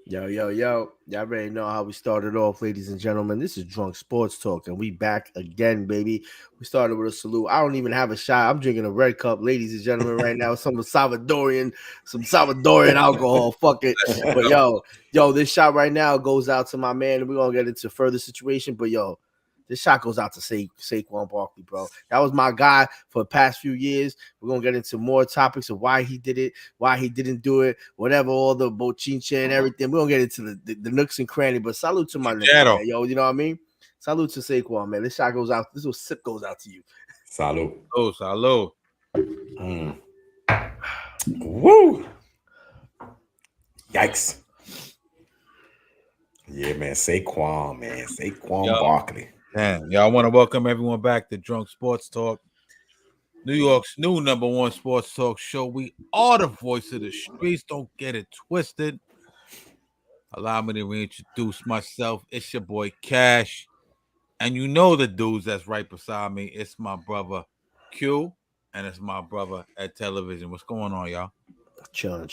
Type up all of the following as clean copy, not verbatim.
Yo, yo, yo. Y'all already know how we started off, ladies and gentlemen. This is Drunk Sports Talk, and we back again, baby. We started with a salute. I don't even have a shot. I'm drinking a red cup, ladies and gentlemen, right now. Some Salvadorian alcohol. Fuck it. But yo, this shot right now goes out to my man. We're gonna get into further situation, but yo, this shot goes out to Saquon Barkley, bro. That was my guy for the past few years. We're gonna get into more topics of why he did it, why he didn't do it, whatever, all the bochincha and everything. We're gonna get into the nooks and cranny. But salute to my nigga, man. Yo, you know what I mean? Salute to Saquon, man. This shot goes out. This little sip goes out to you. Salute. Oh, salute. Woo. Yikes. Yeah, man. Saquon Barkley. Man, y'all want to welcome everyone back to Drunk Sports Talk, New York's new #1 sports talk show. We are the voice of the streets. Don't get it twisted. Allow me to reintroduce myself. It's your boy Cash. And you know the dudes that's right beside me. It's my brother Q, and it's my brother at television. What's going on, y'all? Chilling.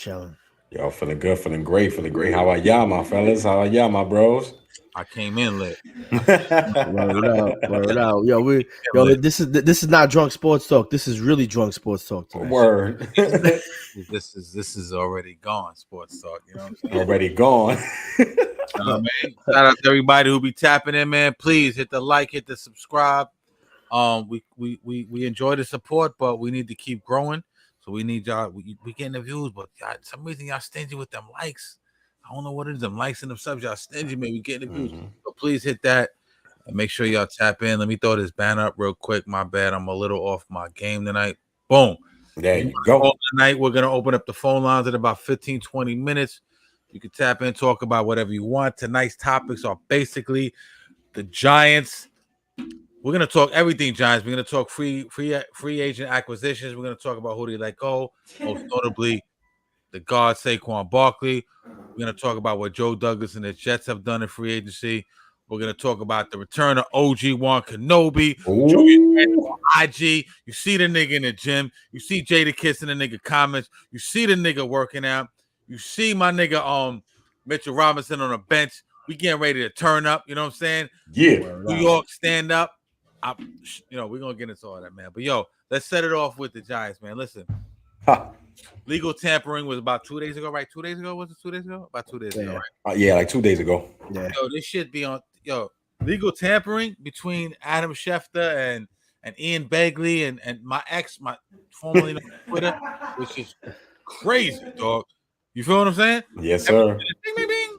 Y'all feeling good, feeling great. How are y'all, my fellas? How are y'all, my bros? I came in lit. Word out. Yo, this is not drunk sports talk. This is really drunk sports talk tonight. Word. This is already gone, sports talk. You know what I'm saying? Already gone. Man. Shout out to everybody who be tapping in, man. Please hit the like, hit the subscribe. We enjoy the support, but we need to keep growing. So we need y'all. We getting the views, but some reason y'all stingy with them likes. I don't know what it is. Them likes and them subs, y'all stingy. Maybe getting the views. So please hit that and make sure y'all tap in. Let me throw this banner up real quick. My bad. I'm a little off my game tonight. Boom. There you go. Tonight we're gonna open up the phone lines in about 15-20 minutes. You can tap in, talk about whatever you want. Tonight's topics are basically the Giants. We're gonna talk everything Giants. We're gonna talk free agent acquisitions. We're gonna talk about who they let go, most notably the guard Saquon Barkley. We're gonna talk about what Joe Douglas and the Jets have done in free agency. We're gonna talk about the return of OG Juan Kenobi. IG. You see the nigga in the gym. You see Jada kissing the nigga comments. You see the nigga working out. You see my nigga Mitchell Robinson on the bench. We getting ready to turn up. You know what I'm saying? Yeah. New York, stand up. We're gonna get into all that, man. But let's set it off with the Giants, man. Listen. Legal tampering was about 2 days ago, right? 2 days ago? Was it 2 days ago? About 2 days ago, right? Yeah, like 2 days ago. Yeah. This should be on legal tampering between Adam Schefter and Ian Begley and my ex, my formerly known on Twitter, which is crazy, dog. You feel what I'm saying? Yes, sir. Bing, bing, bing,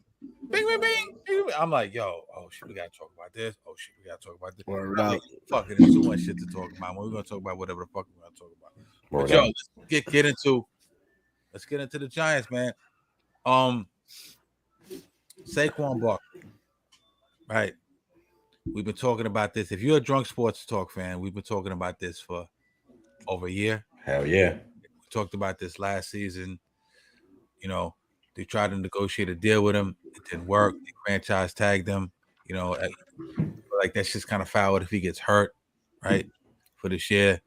bing, bing, bing. I'm like, oh shit, we gotta talk about this. Oh shit, we gotta talk about this. Fuck it, there's too much shit to talk about. We're gonna talk about whatever the fuck we're gonna talk about. But let's get into the Giants, man. Saquon Barkley, right? We've been talking about this. If you're a Drunk Sports Talk fan, we've been talking about this for over a year. Hell yeah. We talked about this last season. They tried to negotiate a deal with him. It didn't work. The franchise tagged him. Like that's just kind of foul if he gets hurt, right? For this year.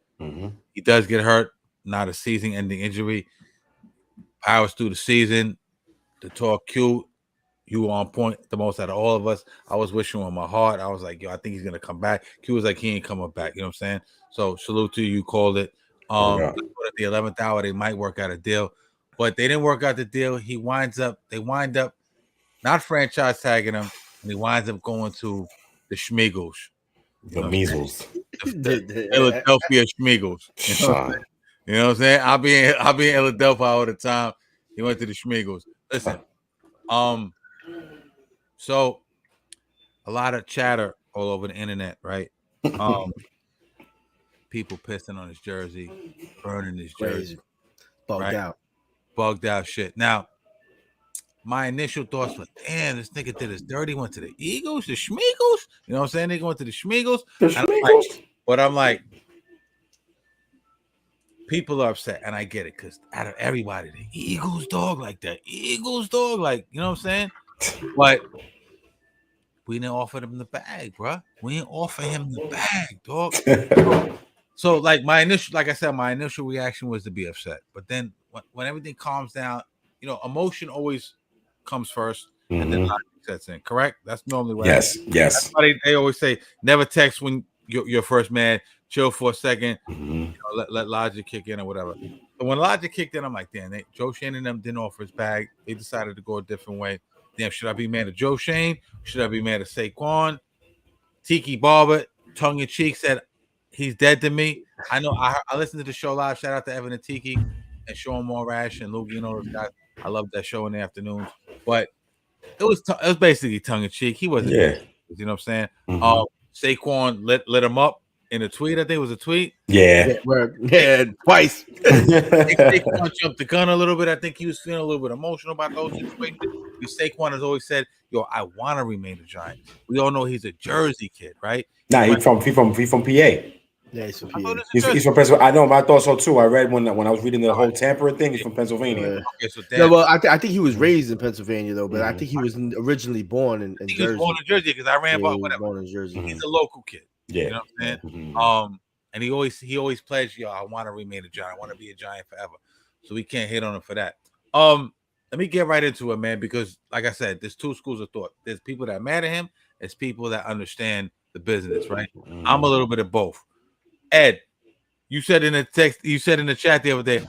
He does get hurt, not a season-ending injury. Powers through the season. To talk Q, you were on point the most out of all of us. I was wishing with my heart. I was like, I think he's gonna come back. Q was like, he ain't coming back. You know what I'm saying? So salute to you. You called it. At the 11th hour, they might work out a deal, but they didn't work out the deal. They wind up not franchise tagging him, and he winds up going to the Schmeagles. The measles. The Philadelphia Schmeagles. You know what I'm saying? I'll be in Philadelphia all the time. He went to the Schmeagles. Listen, so a lot of chatter all over the internet, right? People pissing on his jersey, burning his jersey. Bugged out shit. Now, my initial thoughts were, damn, this nigga did his dirty, went to the Eagles, the Schmeagles. You know what I'm saying? They went to the Schmeagles. I'm like, people are upset, and I get it, because out of everybody, the Eagles, dog, like, you know what I'm saying? But we didn't offer them the bag, bro. We didn't offer him the bag, dog. So, my initial reaction was to be upset. But then when everything calms down, emotion always comes first. and then logic sets in. Correct? That's normally what Yes, happens. yes. That's why they always say never text when you're first man. Chill for a second. Let logic kick in or whatever. But when logic kicked in, I'm like, damn, Joe Shane and them didn't offer his bag. They decided to go a different way. Damn, should I be mad at Joe Shane? Should I be mad at Saquon? Tiki Barber, tongue in cheek, said he's dead to me. I know. I listened to the show live. Shout out to Evan and Tiki and Sean Morash and Luke. You know those guys. I love that show in the afternoons. But it was basically tongue in cheek. He wasn't. Yeah. You know what I'm saying? Saquon lit him up in a tweet. I think it was a tweet. Yeah. Twice. Saquon jumped the gun a little bit. I think he was feeling a little bit emotional about those situations. Because Saquon has always said, "Yo, I want to remain a Giant." We all know he's a Jersey kid, right? Nah, he's from PA. Yeah, he's from PA. He's from Pennsylvania. I know. I thought so too. I read when I was reading the whole tampering thing. He's from Pennsylvania. Okay, so well, I think he was raised in Pennsylvania though, but I think he was originally born in Jersey. He was born in Jersey because I ran about whatever. Born in Jersey. He's a local kid. Yeah, you know what I'm saying. And he always pledged, "Yo, I want to remain a Giant. I want to be a Giant forever." So we can't hate on him for that. Let me get right into it, man, because like I said, there's two schools of thought. There's people that are mad at him. There's people that understand the business, right? I'm a little bit of both. Ed, you said in the text, you said in the chat the other day,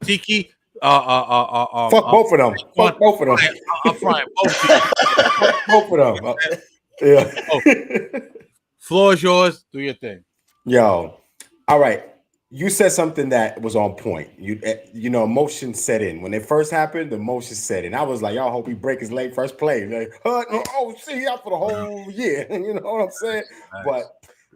Tiki, fuck both of them. Fuck both of them. I'm frying both of them. Yeah. Floor is yours. Do your thing. Yo, all right. You said something that was on point. You know, emotion set in. When it first happened, the emotion set in. I was like, y'all hope he break his leg first play. Like, oh, shit, he out for the whole year. You know what I'm saying? Nice. But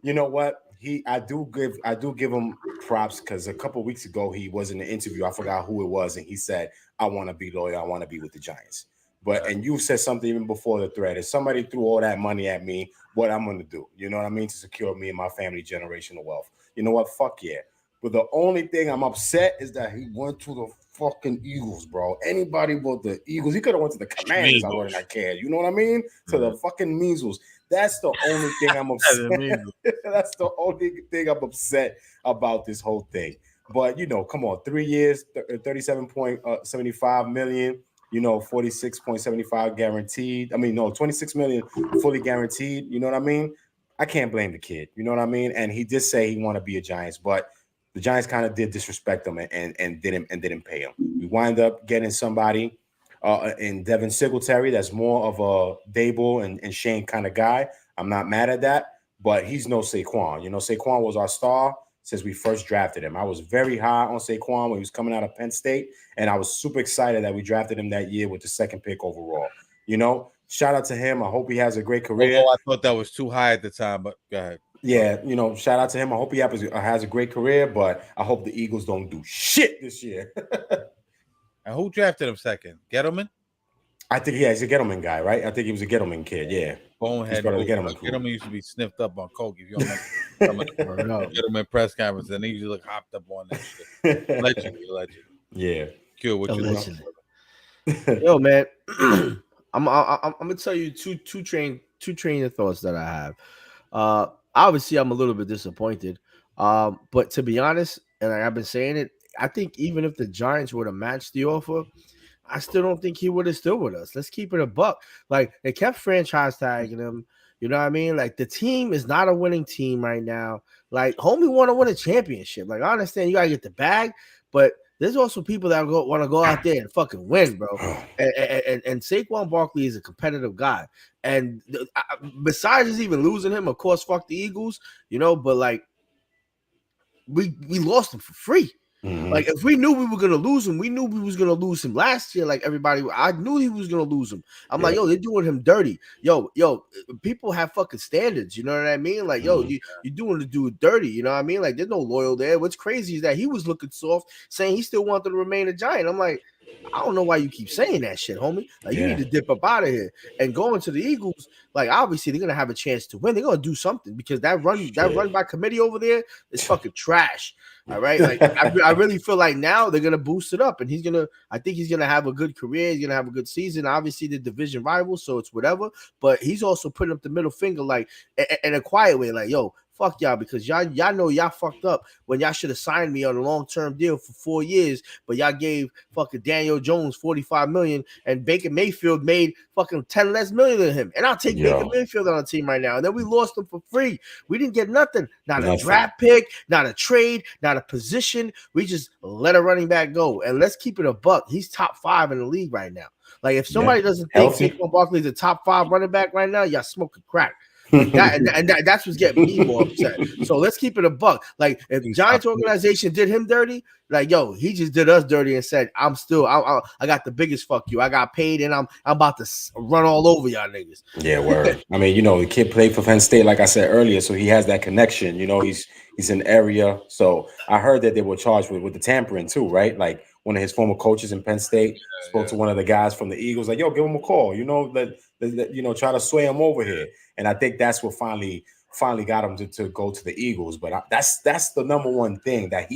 you know what? I do give him props because a couple weeks ago he was in an interview. I forgot who it was, and he said, "I want to be loyal. I want to be with the Giants." But and you said something even before the thread. If somebody threw all that money at me, what I'm going to do? You know what I mean? To secure me and my family generational wealth. You know what? Fuck yeah. But the only thing I'm upset is that he went to the fucking Eagles, bro. Anybody but the Eagles. He could have went to the Commanders. I wouldn't have cared. You know what I mean? To the fucking measles. That's the only thing I'm upset. That's the only thing I'm upset about this whole thing. But, you know, come on. 3 years, 37.75 million. You know, 46.75 guaranteed. I mean, no, 26 million fully guaranteed. You know what I mean? I can't blame the kid. You know what I mean? And he did say he want to be a Giants, but the Giants kind of did disrespect him and didn't pay him. We wind up getting somebody in Devin Singletary that's more of a Dable and Shane kind of guy. I'm not mad at that, but he's no Saquon. You know, Saquon was our star since we first drafted him. I was very high on Saquon when he was coming out of Penn State, and I was super excited that we drafted him that year with the second pick overall. You know, shout out to him. I hope he has a great career. Although I thought that was too high at the time, but go ahead. Yeah, you know, shout out to him. I hope he has a great career, but I hope the Eagles don't do shit this year. And who drafted him second? Gettleman? I think he's a Gettleman guy, right? I think he was a Gettleman kid, yeah. Bonehead. Gettleman used to be sniffed up on coke. If you don't remember Gettleman press conference, and he usually look hopped up on that shit. Legend. Yeah. Q, what you know? Yo, man, I'm gonna tell you two train of thoughts that I have. Obviously, I'm a little bit disappointed. But to be honest, and I've been saying it, I think even if the Giants were to match the offer, I still don't think he would have still with us. Let's keep it a buck. Like, they kept franchise tagging him. You know what I mean? Like, the team is not a winning team right now. Like, homie want to win a championship. Like, I understand you got to get the bag, but there's also people that want to go out there and fucking win, bro. And Saquon Barkley is a competitive guy. And besides just even losing him, of course, fuck the Eagles, you know, but, like, we lost him for free. Mm-hmm. Like, if we knew we were gonna lose him, we knew we was gonna lose him last year. Like, everybody, I knew he was gonna lose him. I'm like, yo, they're doing him dirty. Yo, people have fucking standards. You know what I mean? Like, yo, you're doing the dude dirty. You know what I mean? Like, there's no loyal there. What's crazy is that he was looking soft, saying he still wanted to remain a Giant. I'm like, I don't know why you keep saying that shit, homie. Like, you need to dip up out of here and going to the Eagles. Like, obviously they're gonna have a chance to win. They're gonna do something because that run by committee over there is fucking trash. All right, like I really feel like now they're gonna boost it up, and I think he's gonna have a good career. He's gonna have a good season. Obviously, the division rival, so it's whatever. But he's also putting up the middle finger, like in a quiet way, like, yo, fuck y'all, because y'all know y'all fucked up when y'all should have signed me on a long-term deal for 4 years, but y'all gave fucking Daniel Jones $45 million and Baker Mayfield made fucking 10 less million than him. And I'll take Baker Mayfield on the team right now. And then we lost him for free. We didn't get nothing. Not a draft pick, not a trade, not a position. We just let a running back go. And let's keep it a buck. He's top 5 in the league right now. Like, if somebody doesn't think Saquon Barkley is a top 5 running back right now, y'all smoking crack. Like that, and that's what's getting me more upset. So let's keep it a buck. Like, if Giants organization did him dirty, like, yo, he just did us dirty and said, I got the biggest fuck you. I got paid, and I'm about to run all over y'all niggas. Yeah, word. I mean, the kid played for Penn State, like I said earlier, so he has that connection. He's in area. So I heard that they were charged with the tampering too, right? Like, one of his former coaches in Penn State spoke to one of the guys from the Eagles, like, yo, give him a call. Try to sway him over here. And I think that's what finally got him to go to the Eagles. But that's the number one thing that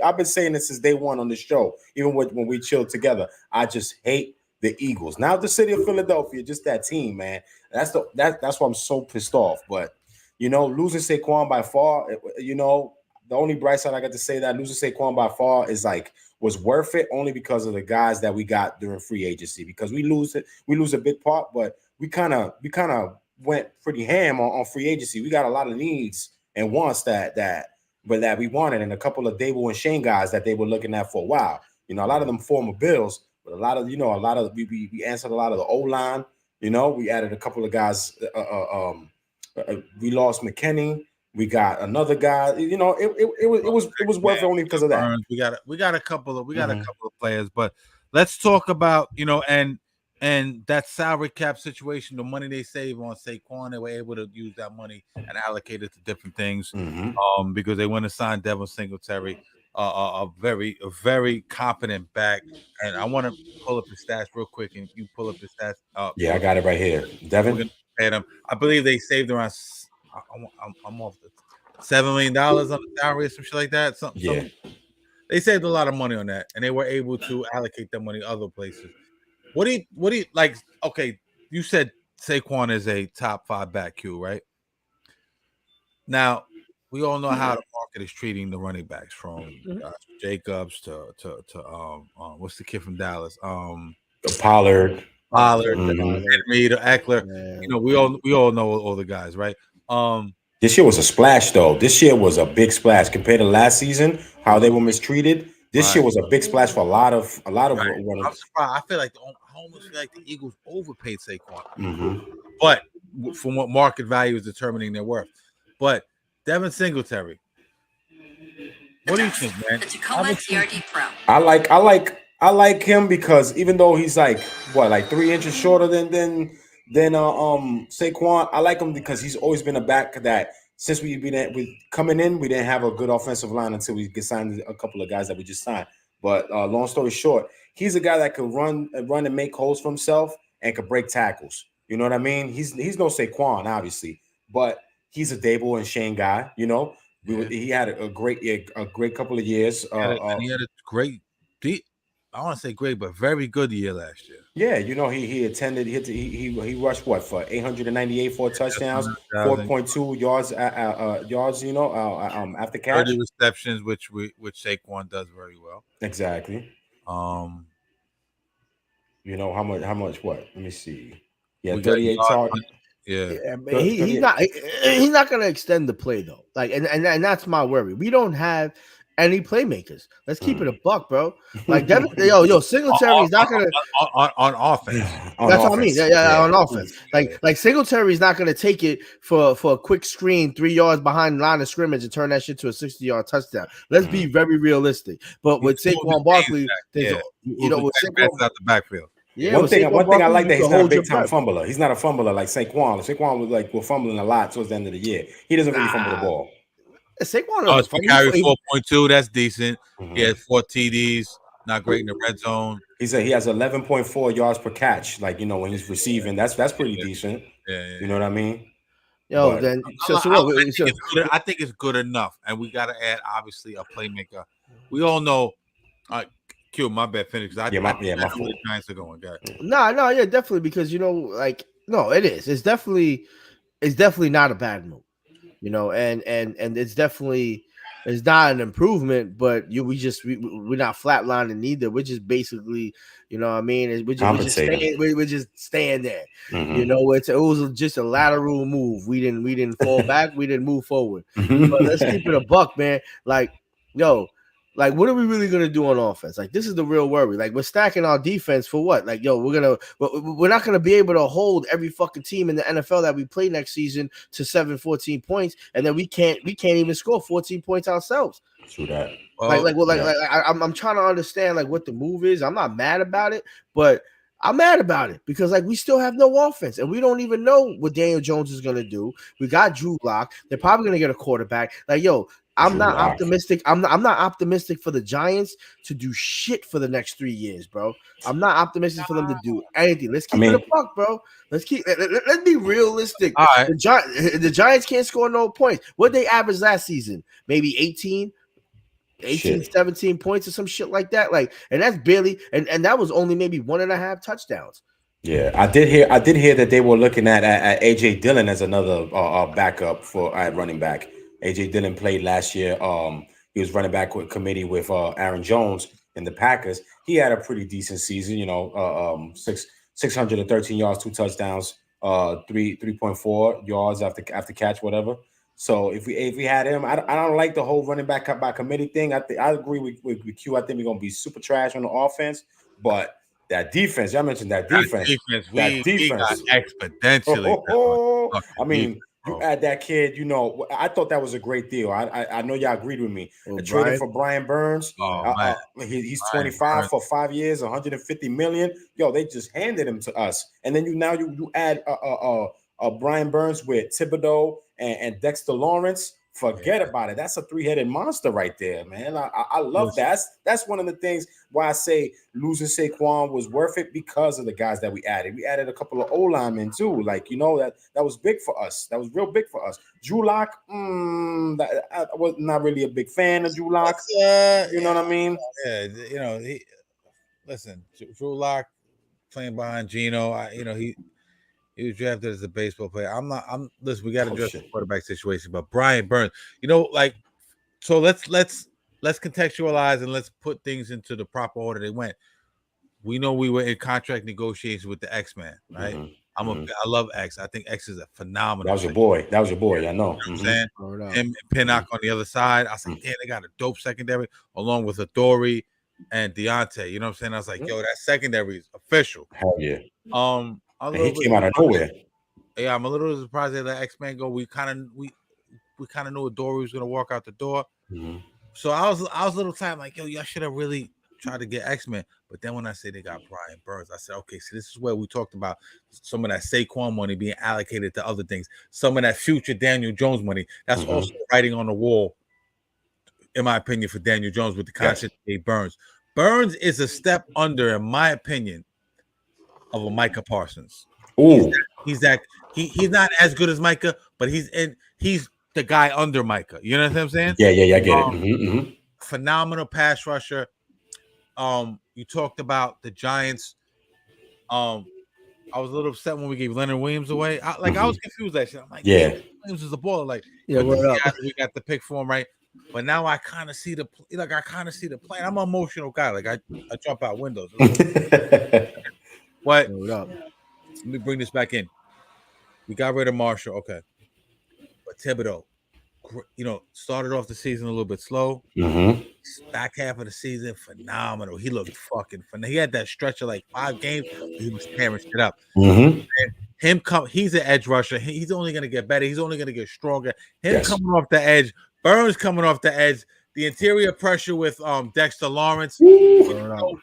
I've been saying this since day one on the show, even when we chilled together. I just hate the Eagles. Now the city of Philadelphia, just that team, man. That's why I'm so pissed off. But losing Saquon by far, the only bright side I got to say that losing Saquon by far was worth it, only because of the guys that we got during free agency. Because we lose a big part, but we kind of went pretty ham on free agency. We got a lot of needs and wants that we wanted, and a couple of Dable and Shane guys that they were looking at for a while. A lot of them former Bills, but a lot of we answered a lot of the O-line. We added a couple of guys. We lost McKinney. We got another guy. It was worth it only because of that. We got a couple of players, but let's talk about and that salary cap situation, the money they save on Saquon, they were able to use that money and allocate it to different things. Because they want to sign Devin Singletary, a very competent back. And I want to pull up his stats real quick, and you pull up his stats. Yeah, I got it right here. Devin, I believe they saved around. I'm off the $7 million on the salary or some shit like that. They saved a lot of money on that, and they were able to allocate that money other places. What do you like? Okay, you said Saquon is a top 5 back, Q, right? Now we all know how the market is treating the running backs, from Jacobs to what's the kid from Dallas? Pollard, Henry to Eckler. Yeah. We all know all the guys, right? This year was a splash, though. This year was a big splash compared to last season. How they were mistreated. This year was a big splash for a lot of. I'm surprised. I almost feel like the Eagles overpaid Saquon, Mm-hmm. but from what market value is determining their worth. But Devin Singletary, what do you think, man? The Tacoma TRD Pro. I like him because even though he's like 3 inches shorter than Saquon, I like him because he's always been a back that since we coming in, we didn't have a good offensive line until we get signed a couple of guys that we just signed. But long story short, he's a guy that could run and make holes for himself and could break tackles. You know what I mean? He's no Saquon, obviously, but he's a Dable and Shane guy. He had a great couple of years. And he had a great, I want to say great, but very good year last year. Yeah, he attended. He rushed for 898 touchdowns, 4.2 yards after catch, 30 receptions, which Saquon does very well. Exactly. How much? What? Let me see. Yeah, 38 targets. Yeah, but he's not gonna extend the play though. Like, and that's my worry. We don't have any playmakers. Let's keep it a buck, bro. Like, Singletary is not gonna on offense. That's what I mean. Yeah, on offense. Like Singletary is not gonna take it for a quick screen 3 yards behind the line of scrimmage and turn that shit to a 60-yard touchdown. Let's be very realistic. But with Saquon Barkley, with Saquon out the backfield. Yeah, one thing I like that he's not a big time fumbler. He's not a fumbler like Saquon. Saquon was fumbling a lot towards the end of the year. He doesn't really fumble the ball. Saquon carry 4.2. That's decent. Mm-hmm. He had 4 TDs. Not great in the red zone. He has 11.4 yards per catch. Like, when he's receiving, that's pretty decent. Yeah. You know what I mean? I think it's good enough, and we got to add obviously a playmaker. We all know. Q, my bad. Finish. My fault. The Giants are going. No, definitely, because it is. It's definitely not a bad move. you know, and it's definitely it's not an improvement, but we're not flatlining either. We're just basically, you know what I mean? We're just staying there. Mm-hmm. You know, it was just a lateral move. We didn't fall back, we didn't move forward. But let's keep it a buck, man. Like, yo, like, what are we really gonna do on offense? Like, this is the real worry. Like, we're stacking our defense for what? Like, yo, we're not gonna be able to hold every fucking team in the NFL that we play next season to 14 points, and then we can't even score 14 points ourselves. True that. I'm trying to understand like what the move is. I'm not mad about it, but I'm mad about it because like we still have no offense and we don't even know what Daniel Jones is gonna do. We got Drew Lock. They're probably gonna get a quarterback. Like, yo, I'm not optimistic. I'm not optimistic for the Giants to do shit for the next 3 years, bro. I'm not optimistic for them to do anything. Let's keep it a buck, bro. Let's be realistic. All right. The Giants can't score no points. What they averaged last season? Maybe 18, 17 points or some shit like that. Like, and that's barely, and that was only maybe 1.5 touchdowns. Yeah, I did hear that they were looking at AJ Dillon as another backup for at running back. AJ Dillon played last year. He was running back with committee with Aaron Jones in the Packers. He had a pretty decent season, 613 yards, 2 touchdowns, 3.4 yards after catch, whatever. So if we had him, I don't like the whole running back by committee thing. I agree with Q. I think we're gonna be super trash on the offense, but that defense, y'all mentioned that defense. We got exponentially. I mean, you add that kid, I thought that was a great deal. I know y'all agreed with me. Trading for Brian Burns. He's 25 for 5 years, 150 million. Yo, they just handed him to us. And then you add Brian Burns with Thibodeau and Dexter Lawrence. Forget about it. That's a 3-headed monster right there, man. I love that. That's one of the things why I say losing Saquon was worth it because of the guys that we added. We added a couple of O-linemen too. Like, that was big for us. That was real big for us. Drew Lock, I was not really a big fan of Drew Lock. You know what I mean? Yeah, listen, Drew Lock playing behind Geno. He was drafted as a baseball player. Listen, we got to address the quarterback situation, but Brian Burns, so let's contextualize and let's put things into the proper order they went. We know we were in contract negotiations with the X-Man, right? I love X. I think X is a phenomenal. That was your boy. I know. You know what I'm saying? Him and Pinnock on the other side. I was like, damn, they got a dope secondary along with Adoree and Deontay. You know what I'm saying? I was like, yo, that secondary is official. Hell yeah. He came out of nowhere. Yeah, I'm a little surprised that the X-Men go. We kind of knew Adoree was gonna walk out the door. So I was a little tired. Like, yo, y'all should have really tried to get X-Men. But then when I say they got Brian Burns, I said, okay, so this is where we talked about some of that Saquon money being allocated to other things. Some of that future Daniel Jones money. That's also writing on the wall, in my opinion, for Daniel Jones with the contract of Burns. Burns is a step under, in my opinion, of a Micah Parsons. He's not as good as Micah, but he's the guy under Micah. You know what I'm saying? Yeah, I get it. Phenomenal pass rusher. You talked about the Giants. I was a little upset when we gave Leonard Williams away. I was confused actually. I'm like, Williams is a baller. Like, we got the pick for him, right? But now I kind of see the plan. I'm an emotional guy. Like I jump out windows. What? Let me bring this back in. We got rid of Marshall, okay. But Thibodeau, started off the season a little bit slow. Back half of the season, phenomenal. He looked fucking phenomenal. He had that stretch of like 5 games. He was tearing shit up. He's an edge rusher. He's only going to get better. He's only going to get stronger. Coming off the edge, Burns coming off the edge. The interior pressure with Dexter Lawrence. We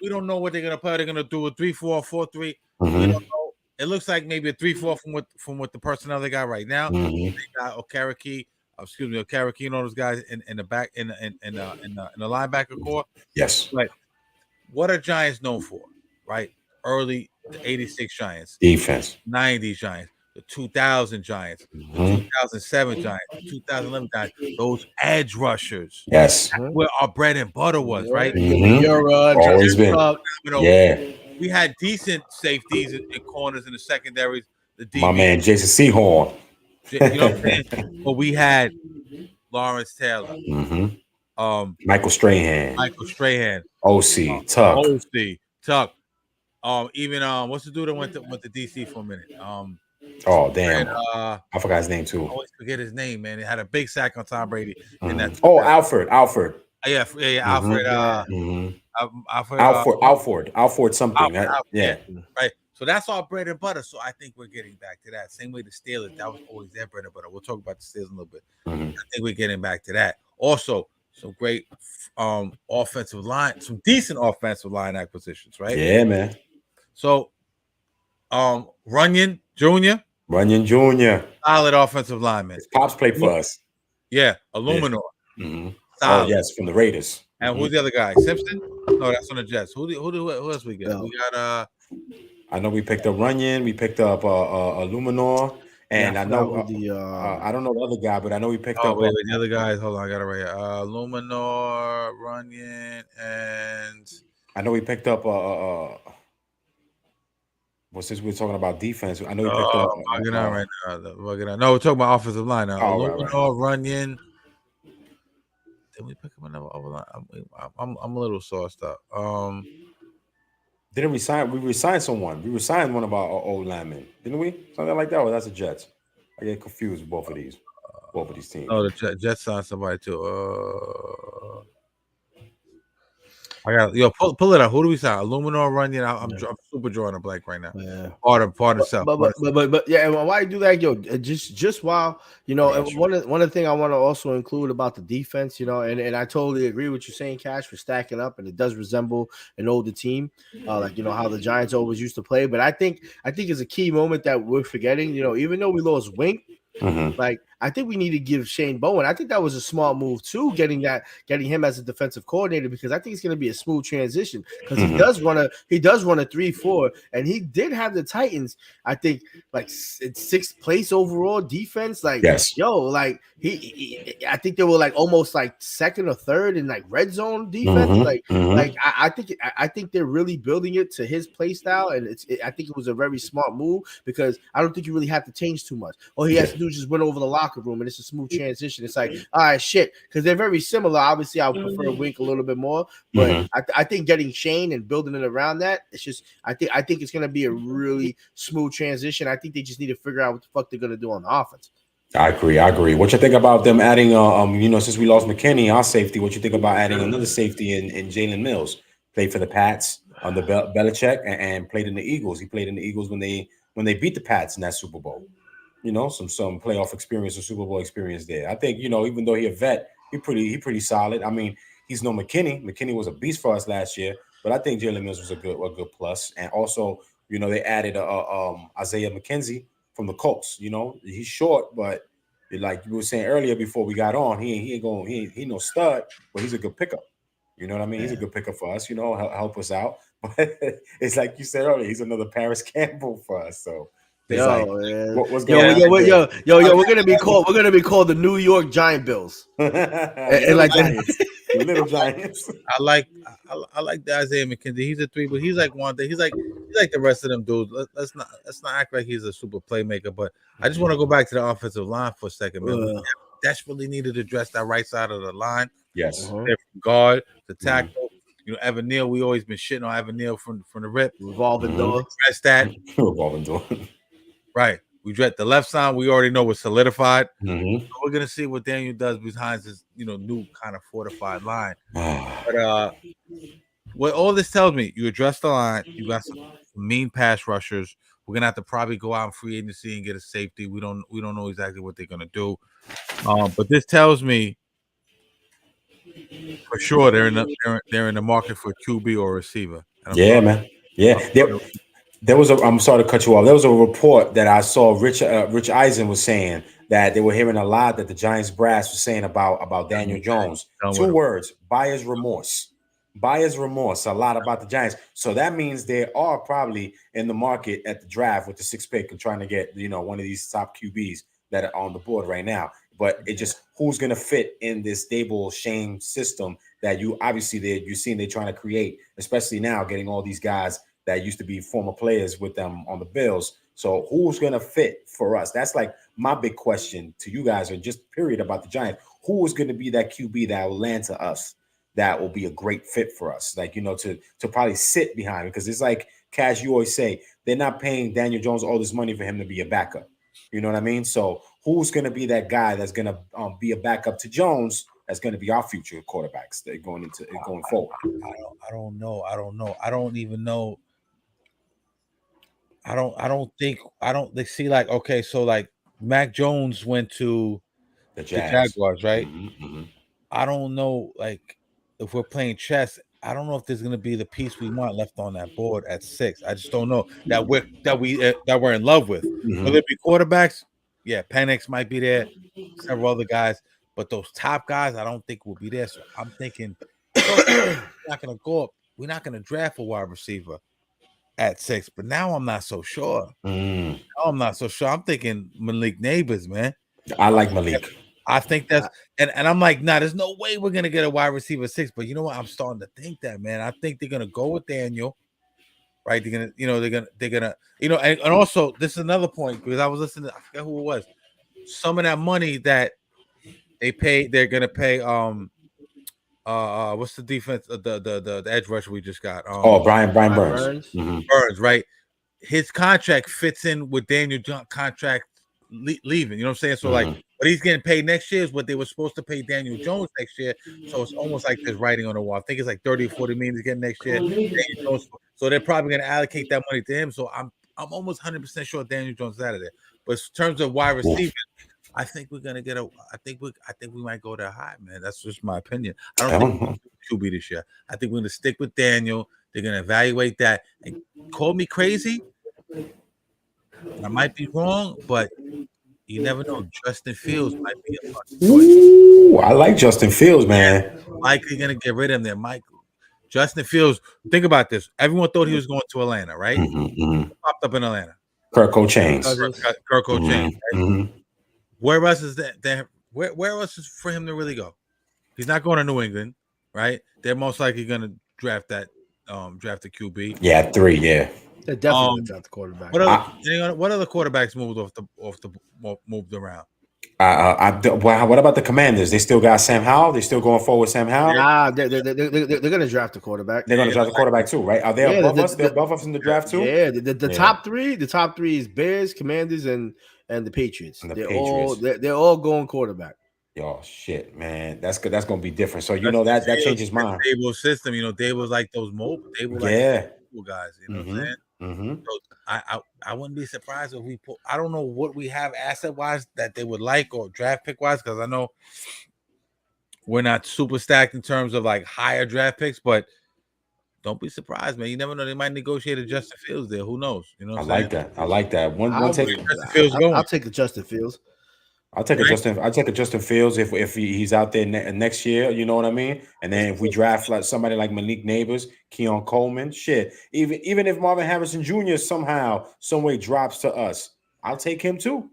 don't know what they're gonna play. They're gonna do a 3-4, 4-3. We don't know. It looks like maybe a 3-4 from what the personnel they got right now. They got Okereke, those guys in the back in the linebacker core. Yes. Right. What are Giants known for? Right. Early the 86 Giants, defense, 90s Giants, the 2000 Giants, the 2007 Giants, the 2011 Giants, those edge rushers. Yes. That's where our bread and butter was, right? Always been. We had decent safeties and corners in the secondaries. My man, Jason Sehorn. You know what I'm saying? But we had Lawrence Taylor, Michael Strahan, Michael Strahan, OC, Tuck. OC, Tuck. Even what's the dude that went to DC for a minute? Oh damn, and, I forgot his name too. I always forget his name, man. He had a big sack on Tom Brady in that. Oh, Alfred. Alfred. Alfred something. Yeah. Right. So that's our bread and butter. So I think we're getting back to that. Same way the Steelers, that was always their bread and butter. We'll talk about the Steelers in a little bit. I think we're getting back to that. Also, some great offensive line, some decent offensive line acquisitions, right? Yeah, man. So Runyon Jr. Solid offensive lineman. His pops played for us. Yeah, Illuminor. Yeah. Oh, yes, from the Raiders. And who's the other guy? Simpson? No, that's on the Jets. Who else we got? We got I know we picked up Runyon, we picked up Illuminor, and I know I don't know the other guy, but I know we picked up the other guys. Hold on, I got it right here. Illuminor, Runyon, and I know we picked up well, since we're talking about defense, I know we picked up right now. No, we're talking about offensive line now. Illuminor, Runyon. Did we pick up another line? I'm a little sauced up. Didn't we sign? We resigned someone. We resigned one of our old linemen, didn't we? Something like that. Or that's the Jets. I get confused with both of these teams. Oh, the Jets signed somebody too. I got pull it out. Who do we sign? Illuminor, Runyon. I'm super drawing a blank right now. Yeah. Part of self. But yeah, why you do that, yo? Just while one of the thing I want to also include about the defense, and I totally agree with you saying, Cash, for stacking up, and it does resemble an older team, like how the Giants always used to play. But I think it's a key moment that we're forgetting. Even though we lost Wink. Like I think we need to give Shane Bowen. I think that was a smart move too, getting him as a defensive coordinator, because I think it's going to be a smooth transition, because he does run a 3-4, and he did have the Titans, I think, like sixth place overall defense. Like like I think they were like almost like second or third in like red zone defense. I think they're really building it to his play style, and I think it was a very smart move, because I don't think you really have to change too much. All he has to do is just win over the locker room, and it's a smooth transition. It's like, all right, shit, because they're very similar. Obviously, I would prefer Wink a little bit more, but I think getting Shane and building it around that, it's just I think it's gonna be a really smooth transition. I think they just need to figure out what the fuck they're gonna do on the offense. I agree. What you think about them adding since we lost McKinney, our safety, what you think about adding another safety in Jalen Mills? Played for the Pats under Belichick and played in the Eagles. He played in the Eagles when they beat the Pats in that Super Bowl. Some playoff experience or Super Bowl experience there. I think, even though he's a vet, he pretty solid. I mean, he's no McKinney. McKinney was a beast for us last year, but I think Jalen Mills was a good plus. And also, they added Isaiah McKenzie from the Colts. He's short, but like you were saying earlier before we got on, he no stud, but he's a good pickup. You know what I mean? Yeah. He's a good pickup for us. Help us out. But it's like you said earlier, he's another Paris Campbell for us. So. What's going on? We're gonna be called the New York Giant Bills. and like the little Giants. I like the Isaiah McKenzie. He's a 3, but he's like one thing. He's like the rest of them dudes. Let's not act like he's a super playmaker. But I just want to go back to the offensive line for a second, man. We desperately needed to address that right side of the line. Yes, from guard to tackle. Evan Neal. We always been shitting on Evan Neal from the rip. Revolving door. Address that. Revolving door. Right. We dread the left side. We already know was solidified. So we're gonna see what Daniel does behind his, new kind of fortified line. But what all this tells me, you address the line. You got some mean pass rushers. We're gonna have to probably go out in free agency and get a safety. We don't know exactly what they're gonna do. But this tells me for sure they're in the market for a QB or a receiver. Man. Yeah. There was I'm sorry to cut you off. There was a report that I saw. Rich Eisen was saying that they were hearing a lot that the Giants brass was saying about Daniel Jones. 2 words: buyer's remorse. Buyer's remorse. A lot about the Giants. So that means they are probably in the market at the draft with the 6th pick and trying to get one of these top QBs that are on the board right now. But it just who's going to fit in this Dable Shane system that you're seeing they're trying to create, especially now getting all these guys that used to be former players with them on the Bills. So who's going to fit for us? That's like my big question to you guys, or just period about the Giants. Who is going to be that QB that will land to us? That will be a great fit for us. Like, to probably sit behind, because it's like Cash, you always say, they're not paying Daniel Jones all this money for him to be a backup. You know what I mean? So who's going to be that guy that's going to be a backup to Jones? That's going to be our future quarterbacks that going forward. I don't know. I don't even know. They see, like, okay, so like Mac Jones went to the Jaguars, right? Mm-hmm. I don't know, like, if we're playing chess, I don't know if there's gonna be the piece we want left on that board at 6. I just don't know that we're in love with. Mm-hmm. Will there be quarterbacks? Yeah, Penix might be there, several other guys, but those top guys, I don't think will be there. So I'm thinking, we're not gonna go up. We're not gonna draft a wide receiver at 6. But now I'm not so sure. Mm. I'm not so sure. I'm thinking Malik Neighbors, man. I like Malik. I think that's and I'm like, nah, there's no way we're gonna get a wide receiver 6. But you know what? I'm starting to think that, man. I think they're gonna go with Daniel, right? They're gonna, and also this is another point, because I was listening to, I forget who it was. Some of that money that they're gonna pay what's the defense, the edge rusher we just got? Brian Burns. Mm-hmm. Burns, right? His contract fits in with Daniel Jones' contract leaving. You know what I'm saying? So like, what he's getting paid next year is what they were supposed to pay Daniel Jones next year. So it's almost like there's writing on the wall. I think it's like 30 or 40 million he's getting next year. So they're probably going to allocate that money to him. So I'm almost 100% sure Daniel Jones is out of there. But in terms of wide receiver, I think we're gonna get I think we might go that high, man. That's just my opinion. I don't think we're gonna QB this year. I think we're gonna stick with Daniel. They're gonna evaluate that and call me crazy. I might be wrong, but you never know. Justin Fields might be a fun choice. Ooh, I like Justin Fields, man. Likely gonna get rid of him there, Mike. Justin Fields. Think about this. Everyone thought he was going to Atlanta, right? Mm-hmm. Popped up in Atlanta. Kirk Cochains. Kirk Cochains. Right? Mm-hmm. Where else is that? Where else is for him to really go? He's not going to New England, right? They're most likely going to draft the QB. Yeah, 3. Yeah, they're definitely going to draft the quarterback. What other quarterbacks moved around? What about the Commanders? They still got Sam Howell. They still going forward with Sam Howell. Nah, they're going to draft the quarterback. They're going to draft the quarterback too, right? Are they above us? They're above us in the draft too. Yeah, the top three. The top 3 is Bears, Commanders, and the Patriots. They're all going quarterback. Yo, shit, man, that's good. That's gonna be different. So that changes mine. Dable system, they was like those mobile. They were like mobile guys. You know what I'm saying? Mm-hmm. So I wouldn't be surprised if we put. I don't know what we have asset wise that they would like, or draft pick wise, because I know we're not super stacked in terms of like higher draft picks, but. Don't be surprised, man. You never know. They might negotiate a Justin Fields there. Who knows? You know what I'm saying? I like that. I'll take a Justin Fields. I'll take a Justin Fields if he's out there next year. You know what I mean? And then if we draft like somebody like Malik Neighbors, Keon Coleman, shit. Even if Marvin Harrison Jr. somehow, some way drops to us, I'll take him too.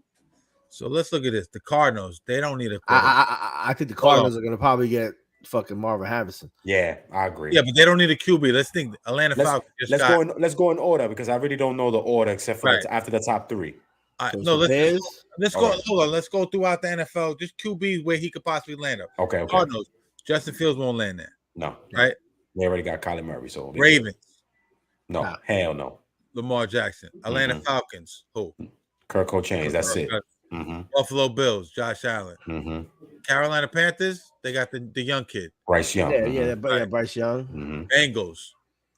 So let's look at this. The Cardinals, they don't need a quarterback. I think the Cardinals are going to probably get fucking Marvin Harrison. Yeah, I agree. Yeah, but they don't need a QB. Let's think. Atlanta Falcons. Let's go in order, because I really don't know the order except for after the top 3. Let's go. Hold on. Let's go throughout the NFL. Just QB where he could possibly land up. Okay. Cardinals. Justin Fields won't land there. No. Right. They already got Kyler Murray. So Ravens. No. Hell no. Lamar Jackson. Atlanta Falcons. Who? Kirk Cochains. That's it. Mm-hmm. Buffalo Bills. Josh Allen. Mm-hmm. Carolina Panthers, they got the young kid, Bryce Young. Bryce Young. Mm-hmm. Bengals,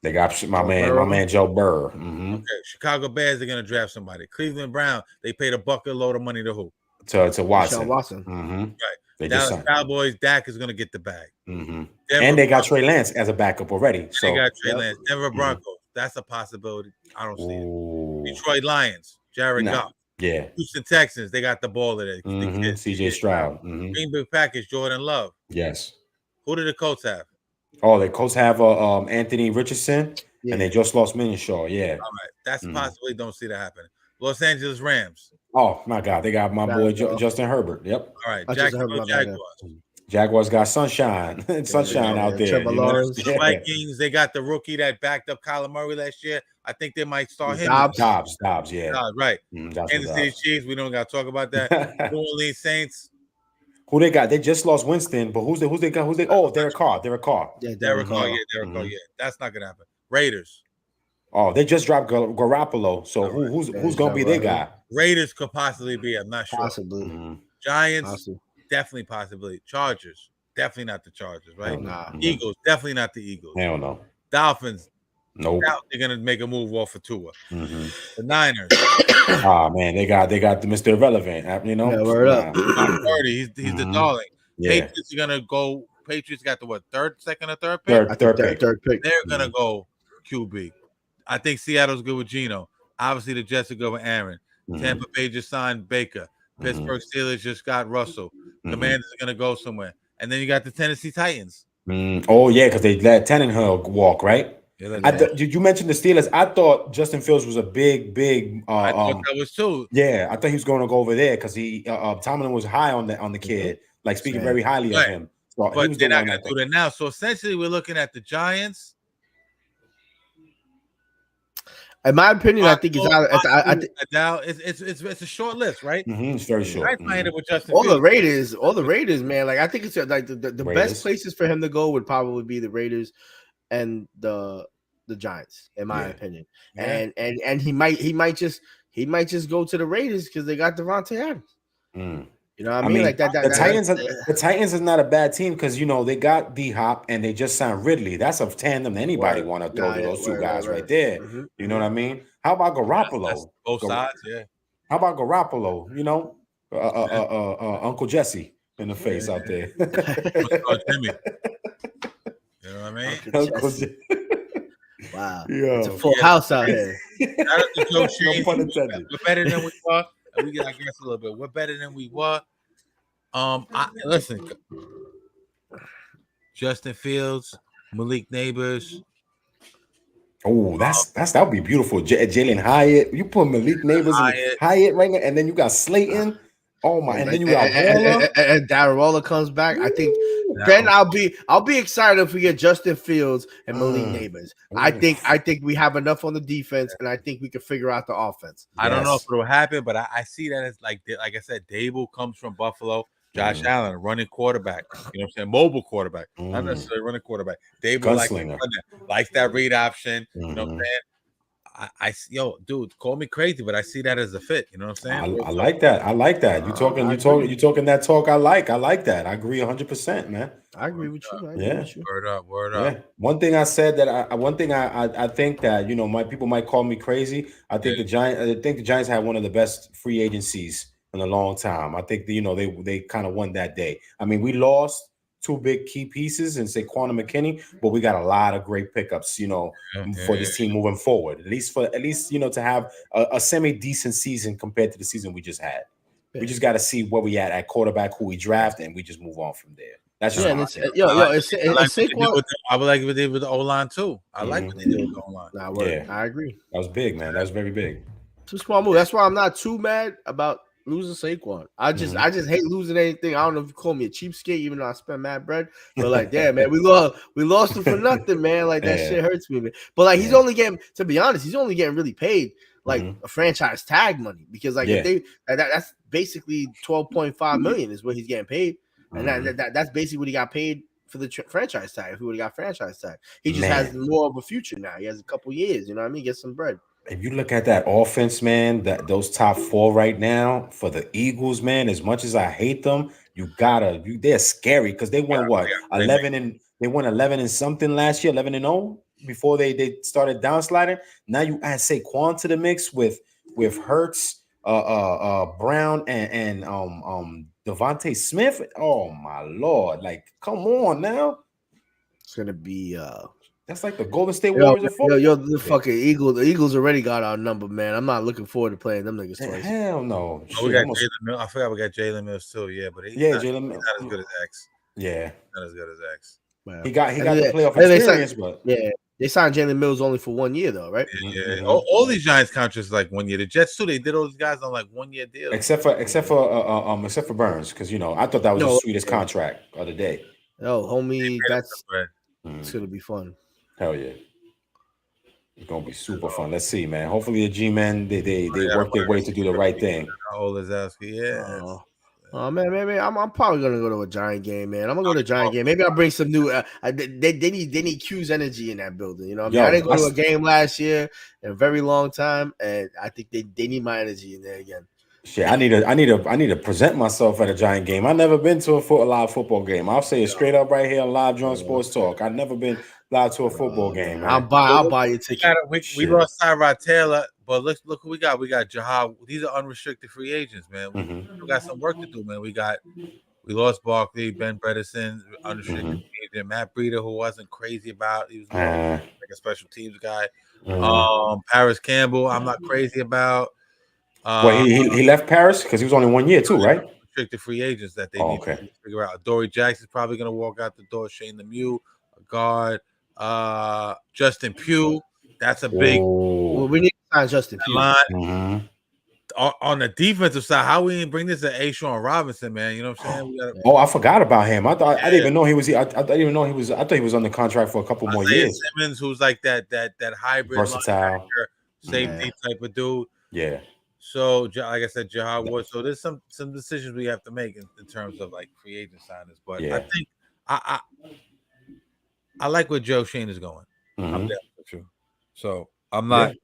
they got my man Joe Burrow. Mm-hmm. Okay, Chicago Bears, they're gonna draft somebody. Cleveland Brown, they paid a bucket load of money to who? To Watson. Mm-hmm. Right. Dallas Cowboys, Dak is gonna get the bag. Mm-hmm. And they got Trey Lance as a backup already. So they got Trey Lance. Denver Broncos, that's a possibility. I don't see it. Detroit Lions, Jared Goff. Yeah. Houston Texans, they got the ball of it. CJ Stroud. Green Bay Packers, Jordan Love. Yes. Who did the Colts have? Oh, the Colts have Anthony Richardson, and they just lost Minshew. Yeah. All right. That's possibly don't see that happening. Los Angeles Rams. Oh, my God. They got my boy Justin Herbert. Yep. All right. Jacksonville Jaguars. Jaguars got sunshine out there. Trevor You know? Lawrence. The Vikings, they got the rookie that backed up Kyler Murray last year. I think they might start him. Dobbs, yeah. Right. That's Kansas City Chiefs, we don't got to talk about that. New Orleans Saints. Who they got? They just lost Winston, but who's they got? Oh, Derek Carr. Yeah, Derek Carr. Yeah, that's not gonna happen. Raiders. Oh, they just dropped Garoppolo. So who's gonna be their guy? Raiders could possibly be. I'm not sure. Possibly. Giants, definitely possibly. Chargers, definitely not the Chargers, right? Eagles, definitely not the Eagles. Hell no. Dolphins, nope. They're gonna make a move off for Tua. The Niners. Man, they got the Mr. Irrelevant. You know, word up. He's the darling. Yeah. Patriots are gonna go. Patriots got the second or third pick? Third pick. They're gonna go QB. I think Seattle's good with Geno. Obviously, the Jets are good with Aaron. Tampa Bay just signed Baker. Pittsburgh Steelers just got Russell. Commanders are gonna go somewhere, and then you got the Tennessee Titans. Oh yeah, because they let Tannehill walk, right? Did you mention the Steelers? I thought Justin Fields was a big. I thought that was too. Yeah, I thought he was going to go over there because Tomlin was high on the kid, like speaking very highly of him. So but they're not going to do that now. So essentially, we're looking at the Giants. In my opinion, I think it's out. It's a short list, right? It's very short. All the Raiders, man. Like I think it's like the best places for him to go would probably be the Raiders and the Giants, in my opinion. And he might just go to the Raiders because they got Devontae Adams. You know what I mean? Like that. The Titans is not a bad team because they got D-Hop and they just signed Ridley. That's a tandem anybody want to throw to those two guys right there. You know what I mean? How about Garoppolo? That's both sides, yeah. How about Garoppolo? Uncle Jesse in the face out there. Jimmy. You know what I mean? Wow, it's a full house out here. No pun intended. We're better than we were. We got to guess a little bit. We're better than we were. Listen, Justin Fields, Malik Neighbors. Oh, that would be beautiful. Jalen Hyatt. You put Malik Neighbors and Hyatt right now, and then you got Slayton. Oh my! And then you got and Darrell comes back. I think then I'll be excited if we get Justin Fields and Malik Neighbors. I think we have enough on the defense, and I think we can figure out the offense. I don't know if it'll happen, but I see that as like I said, Dable comes from Buffalo. Josh Allen, running quarterback. You know what I'm saying? Mobile quarterback, not necessarily running quarterback. Dable likes that read option. You know what I'm saying? Dude, call me crazy, but I see that as a fit. You know what I'm saying? I like that. You talking that talk. I like that. I agree 100%, man. I agree with you. Word up. Yeah. One thing I said that I think that people might call me crazy. I think the Giants had one of the best free agencies in a long time. I think they kind of won that day. I mean, we lost two big key pieces in Saquon and McKinney, but we got a lot of great pickups, for this team moving forward. At least to have a semi-decent season compared to the season we just had. Yeah. We just got to see where we at quarterback, who we draft, and we just move on from there. That's just I would like what they did with the O-line too. I like what they did with the O-line. I agree. That was big, man. That was very big. It's a small move. That's why I'm not too mad about losing Saquon. I just hate losing anything. I don't know if you call me a cheapskate, even though I spent mad bread. But like, damn, man, we lost him for nothing, man. Like that shit hurts me, man. But like, he's only getting, to be honest, really paid like a franchise tag money because like if that's basically $12.5 million is what he's getting paid, and that's basically what he got paid for the franchise tag. If he would have got franchise tag, he just has more of a future now. He has a couple years, you know what I mean? Get some bread. If you look at that offense, man, those top four right now for the Eagles, man, as much as I hate them, they're scary because they won 11 and they won 11 and something last year, 11-0 before they started downsliding. Now you add Saquon to the mix with Hurts, Brown, and Devontae Smith. Oh my Lord! Like, come on now. It's gonna be that's like the Golden State Warriors. The fucking Eagles. The Eagles already got our number, man. I'm not looking forward to playing them niggas twice. Hell no. We got Jalen Mills. I forgot we got Jalen Mills too. Yeah, but Jalen Mills not as good as X. Yeah, not as good as X. He got the playoff experience, but They signed Jalen Mills only for 1 year, though, right? Yeah. Mm-hmm. All these Giants contracts like 1 year. The Jets too. They did all these guys on like 1 year deals. Except for Burns, because I thought that was the sweetest contract of the day. Oh, homie, it's gonna be fun. Hell yeah. It's gonna be super fun. Let's see, man. Hopefully the G-men they work their way to do the right thing. Yeah. Oh man, I'm probably gonna go to a Giant game, man. I'm gonna go to a Giant game. Maybe I'll bring some new. They need Q's energy in that building. You know what I mean? I didn't go to a game last year in a very long time, and I think they need my energy in there again. Shit, I need to present myself at a Giant game. I've never been to a live football game. I'll say it straight up right here on live on Sports Talk. I've never been live to a football game. Man. I'll buy you a ticket. We lost Tyrod Taylor, but look who we got. We got Jahad. These are unrestricted free agents, man. We got some work to do, man. We lost Barkley, Ben Bredesen, unrestricted free agent, Matt Breida, who wasn't crazy about. He was like a special teams guy. Paris Campbell, I'm not crazy about. He left Paris because he was only 1 year too, right? Restricted free agents that they need to figure out. Dory Jackson's probably going to walk out the door. Shane Lemieux, a guard. Justin Pugh, that's a big. Well, we need to sign Justin Pugh. On the defensive side, how we didn't bring this to Ashawn Robinson, man? You know what I'm saying? I forgot about him. I didn't even know he was. I didn't even know he was. I thought he was under contract for a couple more years. Simmons, who's like that hybrid versatile safety type of dude. Yeah. So, like I said, Jahad Wood. So there's some decisions we have to make in terms of like free agent signings. But I think I like where Joe Shane is going. I'm there with you. So I'm not.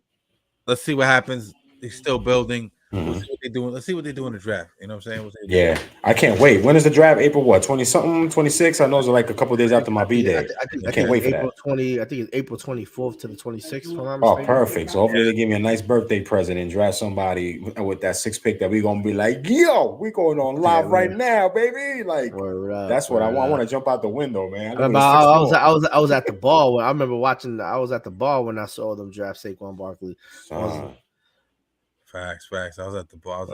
Let's see what happens. He's still building. We'll see what they do. Let's see what they do in the draft. You know what I'm saying? I can't wait. When is the draft? April what? 20-something? 26? I know it's like a couple of days after my B-Day. I can't wait for that. I think it's April 24th to the 26th. Perfect. So hopefully they give me a nice birthday present and draft somebody with that 6 pick that we're gonna be like, yo, we going on live right now, baby. Like that's what I want. I want to jump out the window, man. I was at the bar when I remember watching. I was at the bar when I saw them draft Saquon Barkley. Facts. I was at the bar.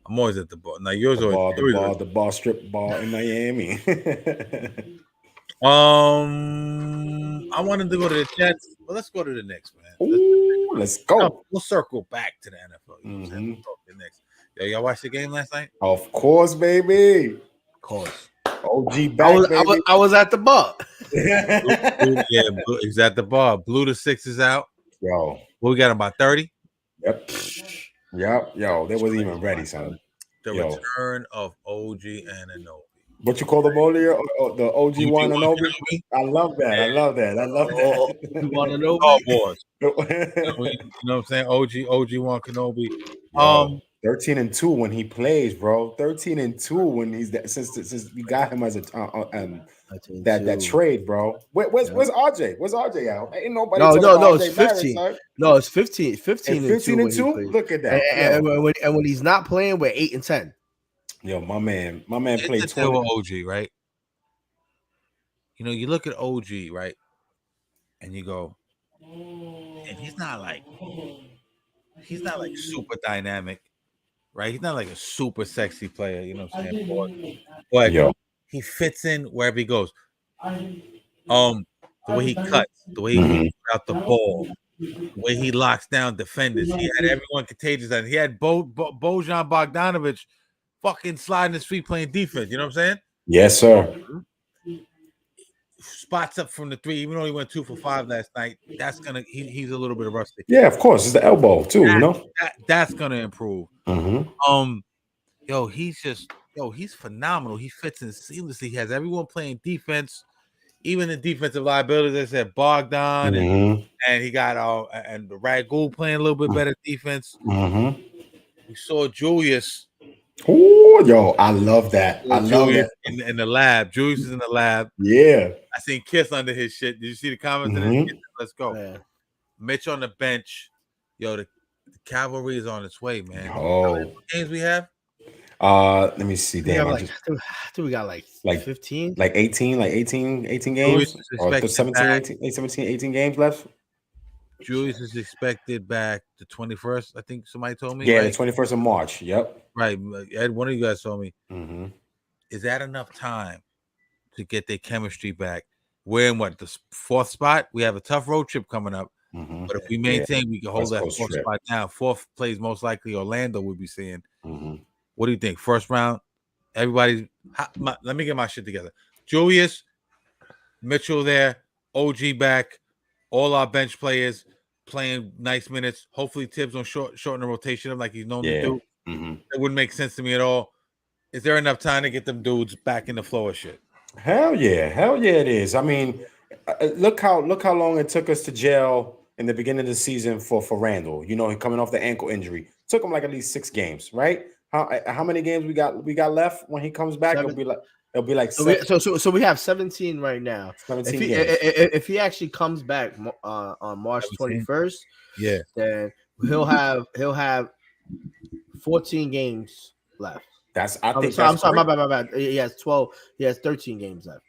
I'm always at the bar. Now yours the bar strip bar in Miami. I wanted to go to the Jets, but let's go to the Knicks, man. Let's go. We'll circle back to the NFL. You know what I'm saying? We'll talk the Knicks. Yo, y'all watched the game last night? Of course, baby. Of course. OG back, baby. I was at the bar. He's at the bar. Blew the Sixers out. Yo. What we got about 30? Yep. Yo, they wasn't even ready, son. The return of OG Anunoby. What you call the earlier? The OG Anunoby? I love that. I love that. Anunoby. Oh, boys. You know what I'm saying? OG Wan Kenobi. 13-2 when he plays, bro. 13-2 when he's that since we got him as a that trade, bro. Where's RJ? Where's RJ out? Ain't nobody. No, it's 15. No, it's 15. 15-2. Look at that. And when he's not playing, we're 8-10. Yo, my man played 20 with OG, right? You know, you look at OG, right, and you go, and he's not like super dynamic, right? He's not like a super sexy player, you know what I'm saying? But he fits in wherever he goes. The way he cuts, the way he moves out the ball, the way he locks down defenders. He had everyone contagious, and he had Bojan Bogdanovic fucking sliding his feet playing defense. You know what I'm saying? Yes, sir. Spots up from the three, even though he went 2 for 5 last night. That's gonna he's a little bit rusty. Yeah, of course, it's the elbow too. You know that's gonna improve. He's phenomenal. He fits in seamlessly. He has everyone playing defense, even the defensive liabilities. I said Bogdan and he got and the Ragul playing a little bit better defense. We saw Julius. Oh, yo, I love that. I love that. In the lab. Julius is in the lab. Yeah. I seen Kiss under his shit. Did you see the comments? Let's go. Yeah. Mitch on the bench. Yo, the cavalry is on its way, man. How many games we have? Let me see. Damn, I think we got like 15, like 18 games, or 17, 18 games left. Julius is expected back the 21st. I think somebody told me. Yeah, right? The 21st of March. Yep. Right. Ed, one of you guys told me. Is that enough time to get their chemistry back? we're in the 4th spot. We have a tough road trip coming up. Mm-hmm. But if we maintain, we can hold that 4th trip. spot down. 4th plays most likely Orlando, we'll be seeing. Mm-hmm. What do you think? First round, everybody's let me get my shit together. Julius, Mitchell there, OG back, all our bench players playing nice minutes. Hopefully Tibbs don't shorten the rotation up like he's known to do. Mm-hmm. It wouldn't make sense to me at all. Is there enough time to get them dudes back in the flow of shit? Hell yeah, it is. I mean, look how long it took us to gel in the beginning of the season for Randall. You know, coming off the ankle injury, took him like at least 6 games, right? How many games we got left when he comes back? 7. It'll be like so we have 17 right now. 17 games. If he actually comes back on March 21st, yeah, then he'll have 14 games left. I'm sorry, my bad. He has 12. He has 13 games left.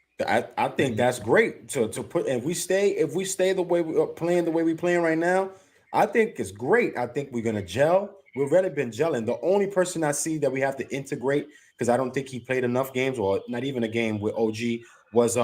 I think that's great to put. If we stay the way we're playing, the way we're playing right now, I think it's great. I think we're gonna gel. We've already been gelling. The only person I see that we have to integrate, because I don't think he played enough games, or not even a game with OG, was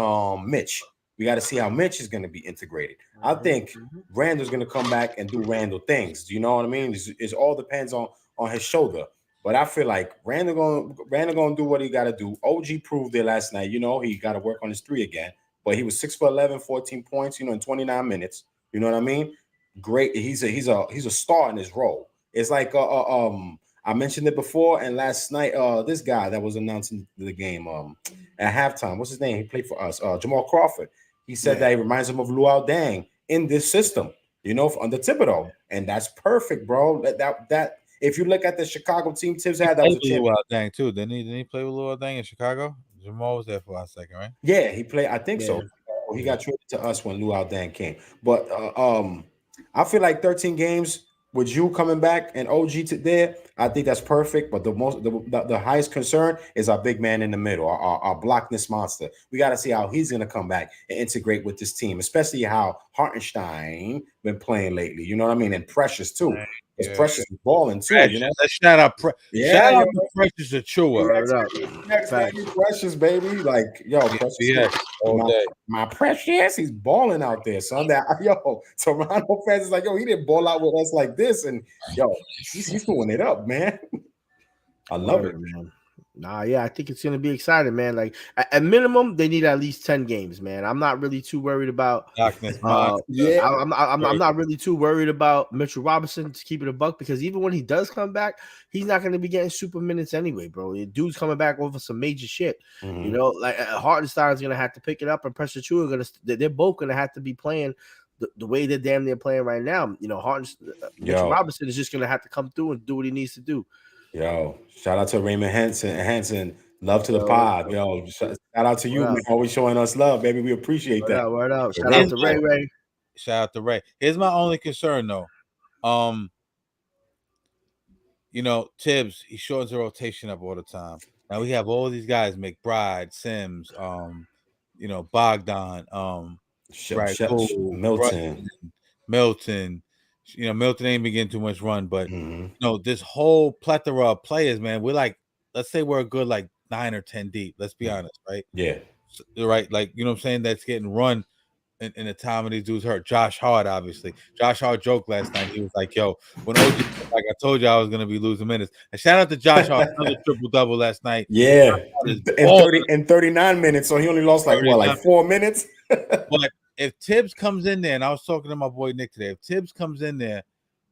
Mitch. We got to see how Mitch is going to be integrated. I think Randall's going to come back and do Randall things. Do you know what I mean? It all depends on his shoulder. But I feel like Randall going to do what he got to do. OG proved it last night. You know, he got to work on his 3 again. But he was 6 for 11, 14 points, you know, in 29 minutes. You know what I mean? Great. He's a star in his role. It's like I mentioned it before, and last night, this guy that was announcing the game at halftime, what's his name? He played for us, Jamal Crawford. He said that he reminds him of Luol Deng in this system, you know, under Thibodeau, and that's perfect, bro. That if you look at the Chicago team, Tibbs had that was a Luol Deng too. Didn't he play with Luol Deng in Chicago? Jamal was there for a second, right? Yeah, he played. I think so. He got traded to us when Luol Deng came, but I feel like 13 games. With you coming back and OG there, I think that's perfect. But the highest concern is our big man in the middle, our blockness monster. We got to see how he's going to come back and integrate with this team, especially how Hartenstein been playing lately. You know what I mean? And Precious too. Because Precious is balling too. Precious. You know? Let's shout out to Precious Achua. Next baby, Precious, baby. Like, yo, Precious. My Precious, he's balling out there, son. Toronto fans is like, yo, he didn't ball out with us like this. And yo, he's doing it up, man. I love it, man. Nah, yeah, I think it's gonna be exciting, man. Like at minimum, they need at least 10 games, man. I'm not really too worried about. I'm not really too worried about Mitchell Robinson, to keep it a buck, because even when he does come back, he's not gonna be getting super minutes anyway, bro. The dude's coming back over some major shit. You know, like Hartenstein's gonna have to pick it up, and Precious Achua they're both gonna have to be playing the way they're damn near playing right now. You know, Mitchell Robinson is just gonna have to come through and do what he needs to do. Yo, shout out to Raymond Hanson. Love to the pod. Yo, shout out to you, man. Always showing us love, baby. We appreciate that. Word out. Shout out to Ray. Shout out to Ray. Here's my only concern, though. You know, Tibbs, he shortens the rotation up all the time. Now we have all these guys: McBride, Sims, you know, Bogdan, Milton. You know, Milton ain't been getting too much run, but you know, this whole plethora of players, man. We're like, let's say we're a good like 9 or 10 deep. Let's be honest, right? Yeah. So, right, like, you know what I'm saying? That's getting run in the time when these dudes hurt. Josh Hart, obviously. Josh Hart joked last night. He was like, yo, when OG, like I told you I was gonna be losing minutes. And shout out to Josh Hart, another triple-double last night. Yeah. In 39 minutes, so he only lost like 4 minutes. But if Tibbs comes in there, and I was talking to my boy Nick today, if Tibbs comes in there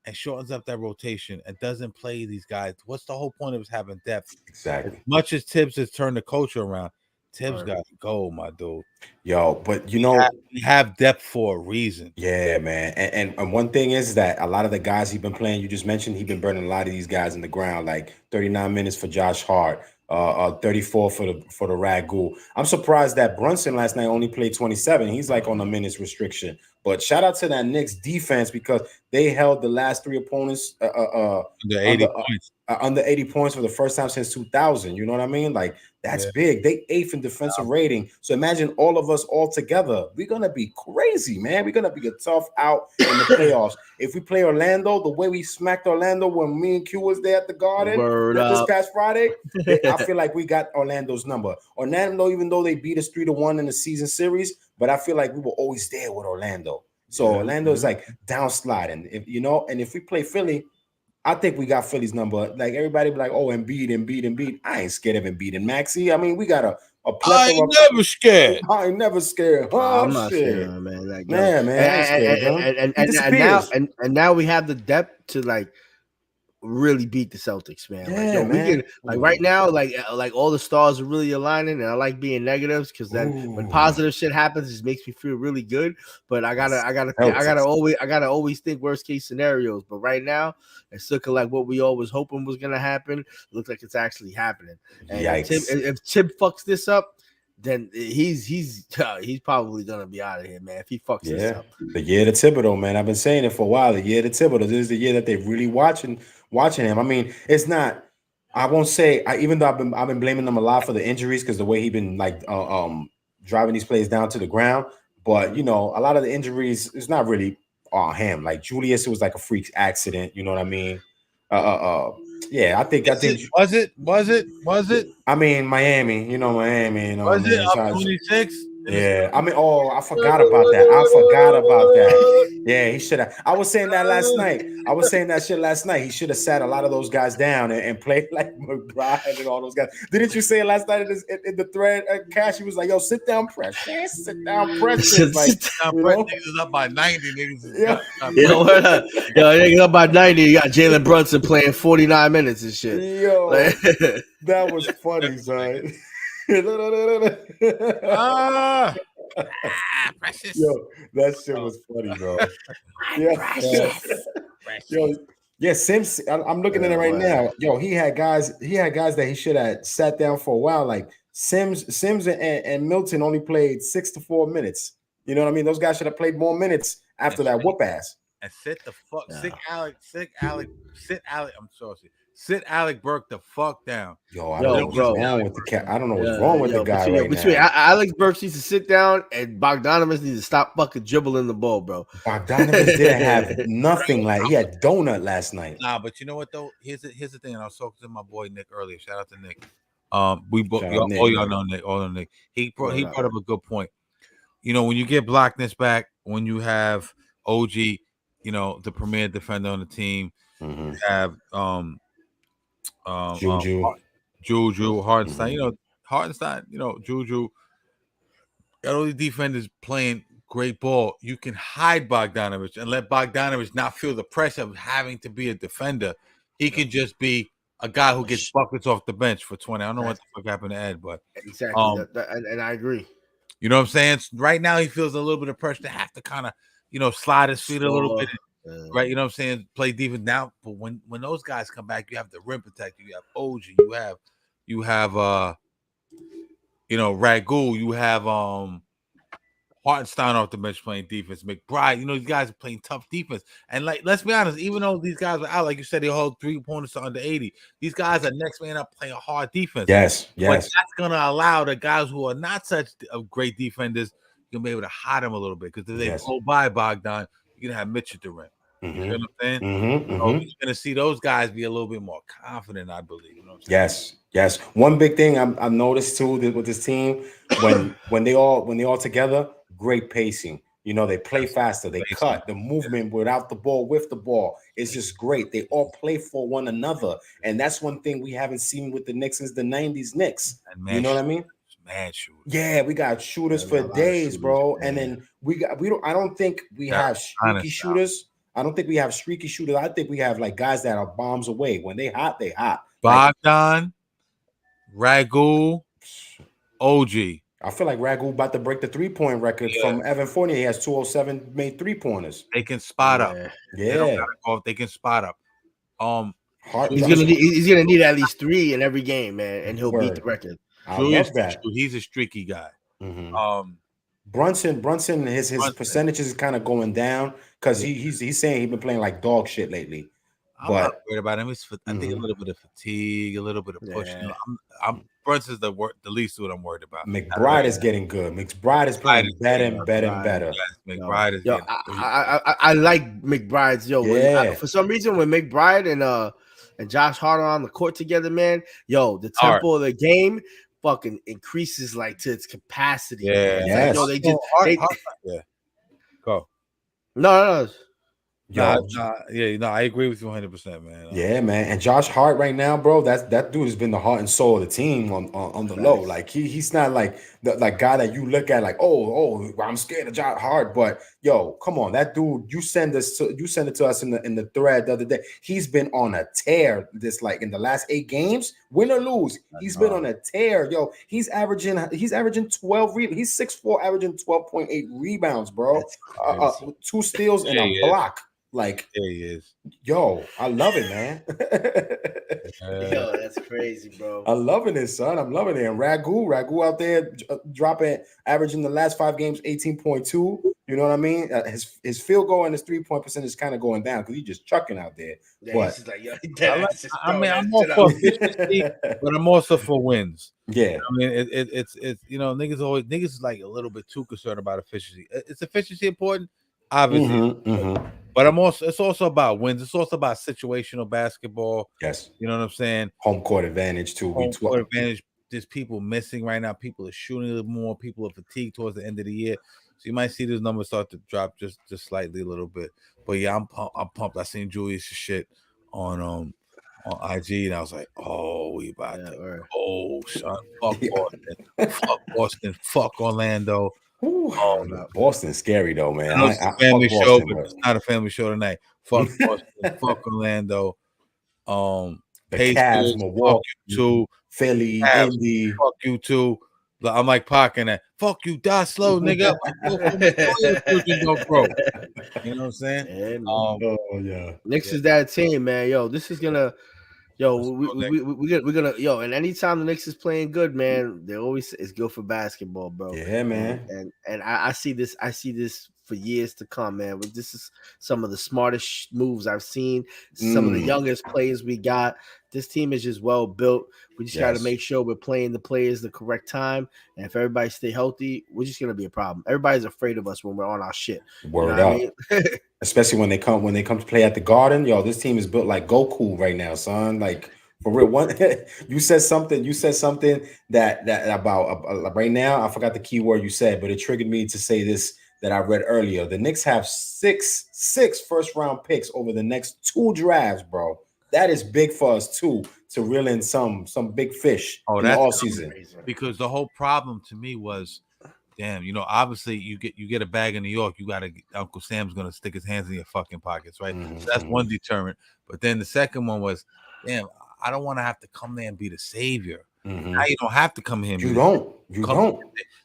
and shortens up that rotation and doesn't play these guys, what's the whole point of us having depth? Exactly. As much as Tibbs has turned the culture around, Tibbs got to go, my dude. Yo, but you know, we have depth for a reason. Yeah, man. And one thing is that a lot of the guys he's been playing, you just mentioned, he's been burning a lot of these guys in the ground, like 39 minutes for Josh Hart, 34 for the Ragu. I'm surprised that Brunson last night only played 27. He's like on a minutes restriction. But shout out to that Knicks defense, because they held the last 3 opponents under 80 points for the first time since 2000. You know what I mean? Like, that's big. They 8th in defensive rating. So imagine all of us all together. We're going to be crazy, man. We're going to be a tough out in the playoffs. If we play Orlando the way we smacked Orlando when me and Q was there at the Garden this past Friday, I feel like we got Orlando's number. Orlando, even though they beat us 3-1 in the season series, but I feel like we were always there with Orlando. So Orlando is like downsliding, if you know, and if we play Philly, I think we got Philly's number. Like everybody be like, oh, Embiid. I ain't scared of Embiid and Maxey. I mean, we got a I plethora. ain't never scared. I ain't never scared. Oh, I'm not shit. scared, man. Like, Man, I ain't scared, and now we have the depth to like really beat the Celtics, man. Yeah, like, yo, man. we can like right now, like all the stars are really aligning, and I like being negatives because then when positive shit happens, it makes me feel really good. But I gotta always think worst case scenarios. But right now, it's looking like what we always hoping was gonna happen. Looks like it's actually happening. And if Tim fucks this up, then he's probably gonna be out of here, man. If he fucks this up. The year to Thibodeau, man. I've been saying it for a while. The year to Thibodeau. This is the year that they're really watching him. I mean, it's not. I won't say. Even though I've been blaming them a lot for the injuries because the way he's been like driving these players down to the ground. But you know, a lot of the injuries it's not really on him. Like Julius, it was like a freak accident. You know what I mean? Yeah, I think was it? I mean, Miami. You know, Miami. You know, was it up 26? Yeah, I mean, I forgot about that. Yeah, he should have. I was saying that last night. I was saying that shit last night. He should have sat a lot of those guys down and played like McBride and all those guys. Didn't you say it last night in the thread? Cash, he was like, "Yo, sit down, Precious. Sit down, Precious." Like, niggas is up by 90. Niggas niggas up by 90. You got Jalen Brunson playing 49 minutes and shit. Yo, that was funny, son. Precious. Yo, that shit was funny, bro. Yeah, Sims. I'm looking at it right now. Yo, he had guys that he should have sat down for a while. Like Sims and Milton only played 6 to 4 minutes. You know what I mean? Those guys should have played more minutes after that whoop ass. And sit Alec Burke the fuck down. Yo, I don't know what's wrong with the cat. I don't know what's wrong with the guy right now. Alex Burke needs to sit down, and Bogdanovich needs to stop fucking dribbling the ball, bro. Bogdanovich didn't have nothing. Like he had donut last night. Nah, but you know what though? Here's the thing. And I was talking to my boy Nick earlier. Shout out to Nick. Y'all know Nick. All of Nick. He brought up a good point. You know, when you get Blackness back, when you have OG, you know, the premier defender on the team, you have Juju, Hardenstein. You know, Hardenstein. You know, Juju. Got all these defenders playing great ball. You can hide Bogdanovich and let Bogdanovich not feel the pressure of having to be a defender. He can just be a guy who gets buckets off the bench for 20. I don't know what the fuck happened to Ed, but exactly, and I agree. You know what I'm saying? Right now, he feels a little bit of pressure to have to kind of, slide his feet a little bit. Right, you know what I'm saying? Play defense now, but when those guys come back, you have the rim protector, you have OG, you have Ragu, you have Hartenstein off the bench playing defense, McBride, these guys are playing tough defense. And like, let's be honest, even though these guys are out, like you said, they hold 3 opponents to under 80. These guys are next man up playing hard defense. Yes. But that's gonna allow the guys who are not such great defenders, you'll be able to hide them a little bit because if they go by Bogdan, you're gonna have Mitch at the rim. You know what I'm saying? So you're gonna see those guys be a little bit more confident, I believe. You know what I'm saying? Yes. One big thing I've noticed too with this team when they all together, great pacing. They play faster, they cut the movement without the ball, with the ball. It's just great. They all play for one another, and that's one thing we haven't seen with the Knicks since the '90s Knicks. You know what I mean? Man shooters. Yeah, we got shooters for days, bro. And then I don't think we have streaky shooters. I don't think we have streaky shooters. I think we have like guys that are bombs away. When they hot, they hot. Bogdan, Ragu, OG. I feel like Ragu about to break the 3-point record from Evan Fournier. He has 207 made 3-pointers. They can spot up. Yeah. They can spot up. He's gonna need at least 3 in every game, man, and he'll beat the record. I love that. He's a streaky guy. Brunson, his percentages is kind of going down because he's saying he's been playing like dog shit lately. I'm not worried about him. I think a little bit of fatigue, a little bit of pushing. Brunson's the least of what I'm worried about. McBride is getting good. McBride is playing better and better. Yes, McBride is getting good. I like McBride's for some reason when McBride and Josh Hart are on the court together, man. The tempo of the game fucking increases like to its capacity. Yeah. Man. It's Yes. like, yo, they just yeah. Go. no. Yo, I agree with you 100%, man. Yeah, man. And Josh Hart right now, bro, that dude has been the heart and soul of the team on the low. Like he's not like the guy that you look at like, oh, I'm scared of Josh Hart. But yo, come on, that dude, you send it to us in the thread the other day. He's been on a tear this like in the last 8 games, win or lose. He's been on a tear. Yo, he's averaging 12 rebounds. He's 6'4", averaging 12.8 rebounds, bro. 2 steals and a block. Like, yeah, he is. Yo, I love it, man. Yo, that's crazy, bro. I'm loving it, son. I'm loving it. And Ragu out there averaging the last 5 games 18.2. You know what I mean? His field goal and his 3-point percentage is kind of going down because he's just chucking out there. Yeah, but he's just like, yo, I'm more for efficiency, but I'm also for wins. Yeah, I mean, it's niggas is like a little bit too concerned about efficiency. Is efficiency important? Obviously. But it's also about wins. It's also about situational basketball. Yes. You know what I'm saying? Home court advantage too. Home court advantage. There's people missing right now. People are shooting a little more. People are fatigued towards the end of the year. So you might see those numbers start to drop just slightly a little bit. But yeah, I'm pumped. I seen Julius' shit on IG and I was like, oh, we about to son. Fuck Boston. Fuck Boston. Fuck Orlando. Oh, Boston's scary though, man. I know it's a family show, but it's not a family show tonight. Fuck Boston, fuck Orlando, the Pacers, Cavs, Milwaukee, fuck you too, Philly, Cavs, Indy, fuck you too. I'm like parking that. Fuck you, die slow, nigga. Don't grow. You know what I'm saying? Yeah. Knicks is that team, man. Yo, this is gonna. Yo, we're gonna and anytime the Knicks is playing good, man, they always it's good for basketball, bro. Yeah, man. And I see this for years to come, man. This is some of the smartest moves I've seen. Some of the youngest players we got. This team is just well built. We just got to make sure we're playing the players the correct time. And if everybody stay healthy, we're just gonna be a problem. Everybody's afraid of us when we're on our shit. Word up. I mean? Especially when they come to play at the Garden. Yo, this team is built like Goku right now, son. Like for real. One, you said something that about right now. I forgot the key word you said, but it triggered me to say this that I read earlier. The Knicks have six first-round picks over the next 2 drafts, bro. That is big for us too, to reel in some big fish in the all season. Because the whole problem to me was, damn, obviously you get a bag in New York, you gotta Uncle Sam's gonna stick his hands in your fucking pockets, right? So that's one deterrent. But then the second one was, damn, I don't want to have to come there and be the savior. Now you don't have to come here. You don't.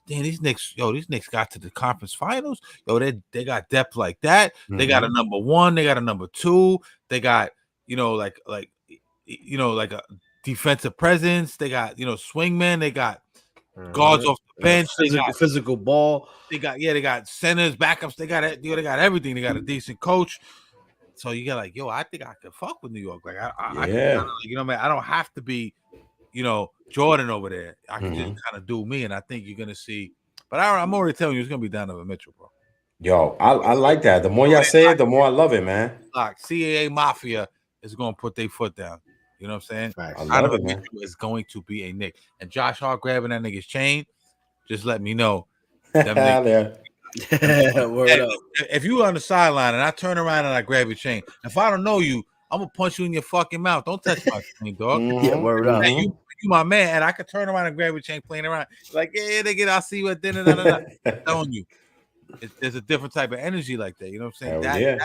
Damn, these Knicks got to the conference finals. Yo, they got depth like that. They got a number 1. They got a number 2. They got like a defensive presence. They got swingmen. They got guards off the bench. They got physical ball. They got centers, backups. They got everything. They got a decent coach. So you get like, yo, I think I could fuck with New York. Like I man, I don't have to be, Jordan over there. I can just kind of do me, and I think you're gonna see. But I'm already telling you, it's gonna be Donovan Mitchell, bro. Yo, I like that. The more y'all say it, the more I love it, man. Like CAA Mafia is gonna put their foot down. You know what I'm saying? I love it, man. Mitchell is going to be a Knick, and Josh Hart grabbing that nigga's chain. Just let me know. If you on the sideline and I turn around and I grab your chain, if I don't know you, I'm gonna punch you in your fucking mouth. Don't touch my chain, dog. Yeah, word up. You my man, and I could turn around and grab your chain playing around. Like, yeah, I'll see you at dinner. I'm telling you, there's a different type of energy like that. You know what I'm saying?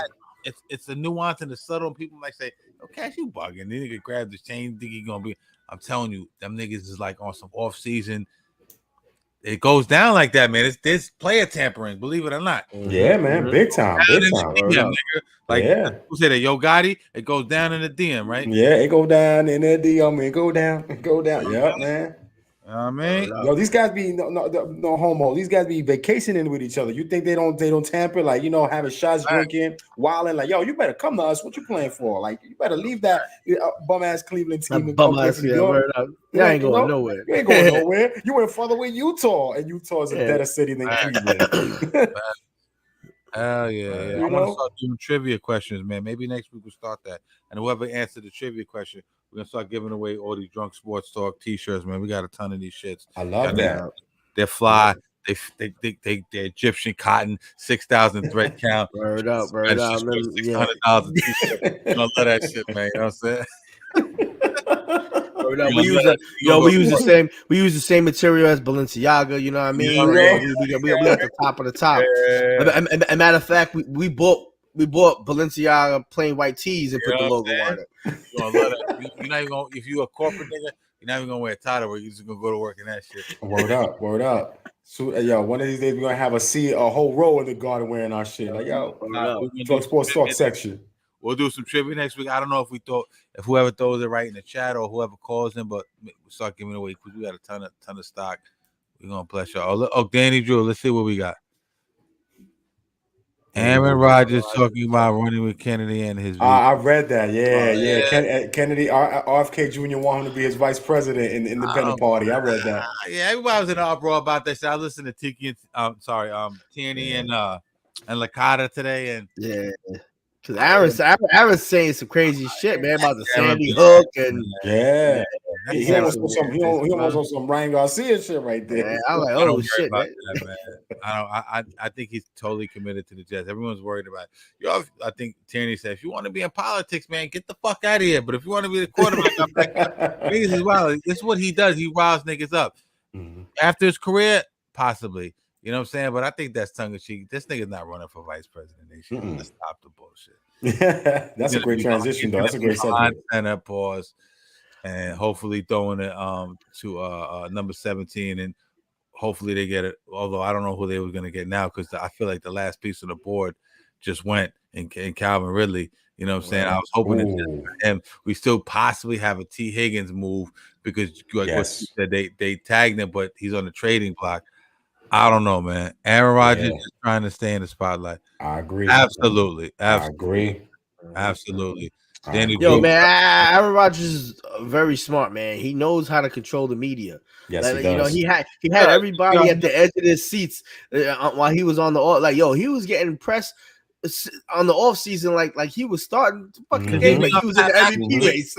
It's the nuance and the subtle. People might say, "Okay, you bugging." Then nigga grab the chain, think he gonna be. I'm telling you, them niggas is like on some off season. It goes down like that, man. It's player tampering, believe it or not. Yeah, man, big time. DM, like who said that? Yo Gotti, it goes down in the DM, right? Yeah, it go down in the DM. It go down. Yeah, man. I mean, yo, these guys be no homo. These guys be vacationing with each other. You think they don't tamper, like having shots, drinking, wilding. Like, yo, you better come to us. What you playing for? Like, you better leave that bum ass Cleveland team and come to New York. You ain't going nowhere. You ain't going nowhere. You went farther with Utah, and Utah is a better city than Cleveland. Hell yeah. I want to start doing trivia questions, man. Maybe next week we'll start that. And whoever answered the trivia question, we're gonna start giving away all these Drunk Sports Talk T-shirts, man. We got a ton of these shits. I love that. They're fly. They're Egyptian cotton, 6,000 thread count. Word up. $600 a T-shirt. You don't love that shit, man. You know what I'm saying? We use the same material as Balenciaga. You know what I mean? We got the top of the top. And matter of fact, we bought Balenciaga plain white tees and put the logo on it. You're gonna love that. You're not even gonna, if you're a corporate nigga, you're not even gonna wear a tie to work. You're just gonna go to work in that shit. Word up. So, one of these days we're gonna have a whole row in the garden wearing our shit. Like, Drunk Sports Talk section. We'll do some trivia next week. I don't know if whoever throws it right in the chat or whoever calls in, but we'll start giving away because we got a ton of stock. We're gonna bless y'all. Oh, Danny Drew, let's see what we got. Aaron Rodgers talking about running with Kennedy and his. I read that. Yeah. Kennedy, RFK Jr. want him to be his vice president in the Independent Party. I read that. Yeah, everybody was in an uproar about that. So I listened to Tiki, Tierney and Licata today, and because Aaron's saying some crazy shit, man, about the Sandy Hook and he almost on some Ryan Garcia shit right there. Man, I'm like, oh shit, man. I think he's totally committed to the Jets. Everyone's worried about it. I think Tierney said, if you want to be in politics, man, get the fuck out of here. But if you want to be the quarterback, I'm like, niggas is wild. This is what he does. He riles niggas up. After his career, possibly. You know what I'm saying? But I think that's tongue in cheek. This nigga's not running for vice president. They should stop the bullshit. That's a great transition, though. That's a great segue. Center pause, and hopefully throwing it to number 17, and hopefully they get it. Although I don't know who they were going to get now because I feel like the last piece of the board just went in Calvin Ridley. You know what I'm saying? I was hoping and we still possibly have a T. Higgins move because what you said, they tagged him, but he's on the trading block. I don't know, man. Aaron Rodgers is trying to stay in the spotlight. I agree. Absolutely. I agree. Absolutely. Man, Aaron Rodgers is very smart, man. He knows how to control the media. Yes, he does. He had everybody at the edge of their seats while he was on the he was getting pressed on the off season like he was starting the fucking game, like he was in the MVP race.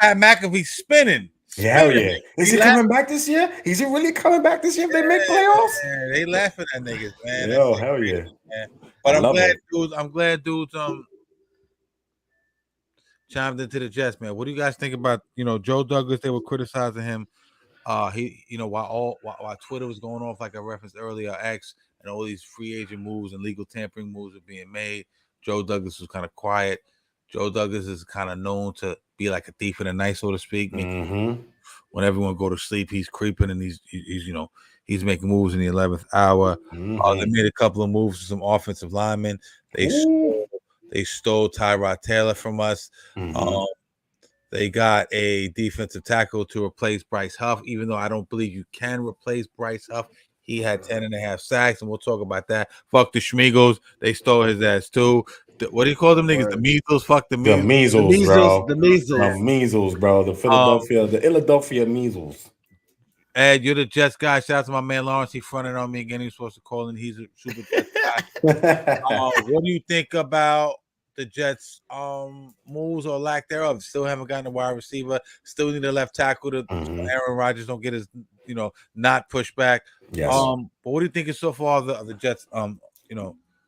Pat McAfee spinning. Hell yeah. Is he coming back this year? Is he really coming back this year if they make playoffs? Man, they laughing at niggas, man. Yo, hell yeah. Man. But I'm glad dudes chimed into the Jets, man. What do you guys think about, Joe Douglas? They were criticizing him. While Twitter was going off, like I referenced earlier, X, and all these free agent moves and legal tampering moves are being made, Joe Douglas was kind of quiet. Joe Douglas is kind of known to be like a thief in the night, so to speak. When everyone go to sleep, he's creeping and he's making moves in the 11th hour. They made a couple of moves to some offensive linemen. They stole Tyrod Taylor from us. They got a defensive tackle to replace Bryce Huff, even though I don't believe you can replace Bryce Huff. He had 10.5 sacks, and we'll talk about that. Fuck the Schmeagles. They stole his ass too. What do you call them niggas? The measles? Fuck the measles. The measles, bro. The measles. The measles, bro. The Philadelphia measles. Ed, you're the Jets guy. Shout out to my man Lawrence. He fronted on me again. He was supposed to call in. He's a super Jets guy. What do you think about the Jets moves or lack thereof? Still haven't gotten a wide receiver. Still need a left tackle to Aaron Rodgers don't get his not pushed back. Yes. But what do you think is so far of the Jets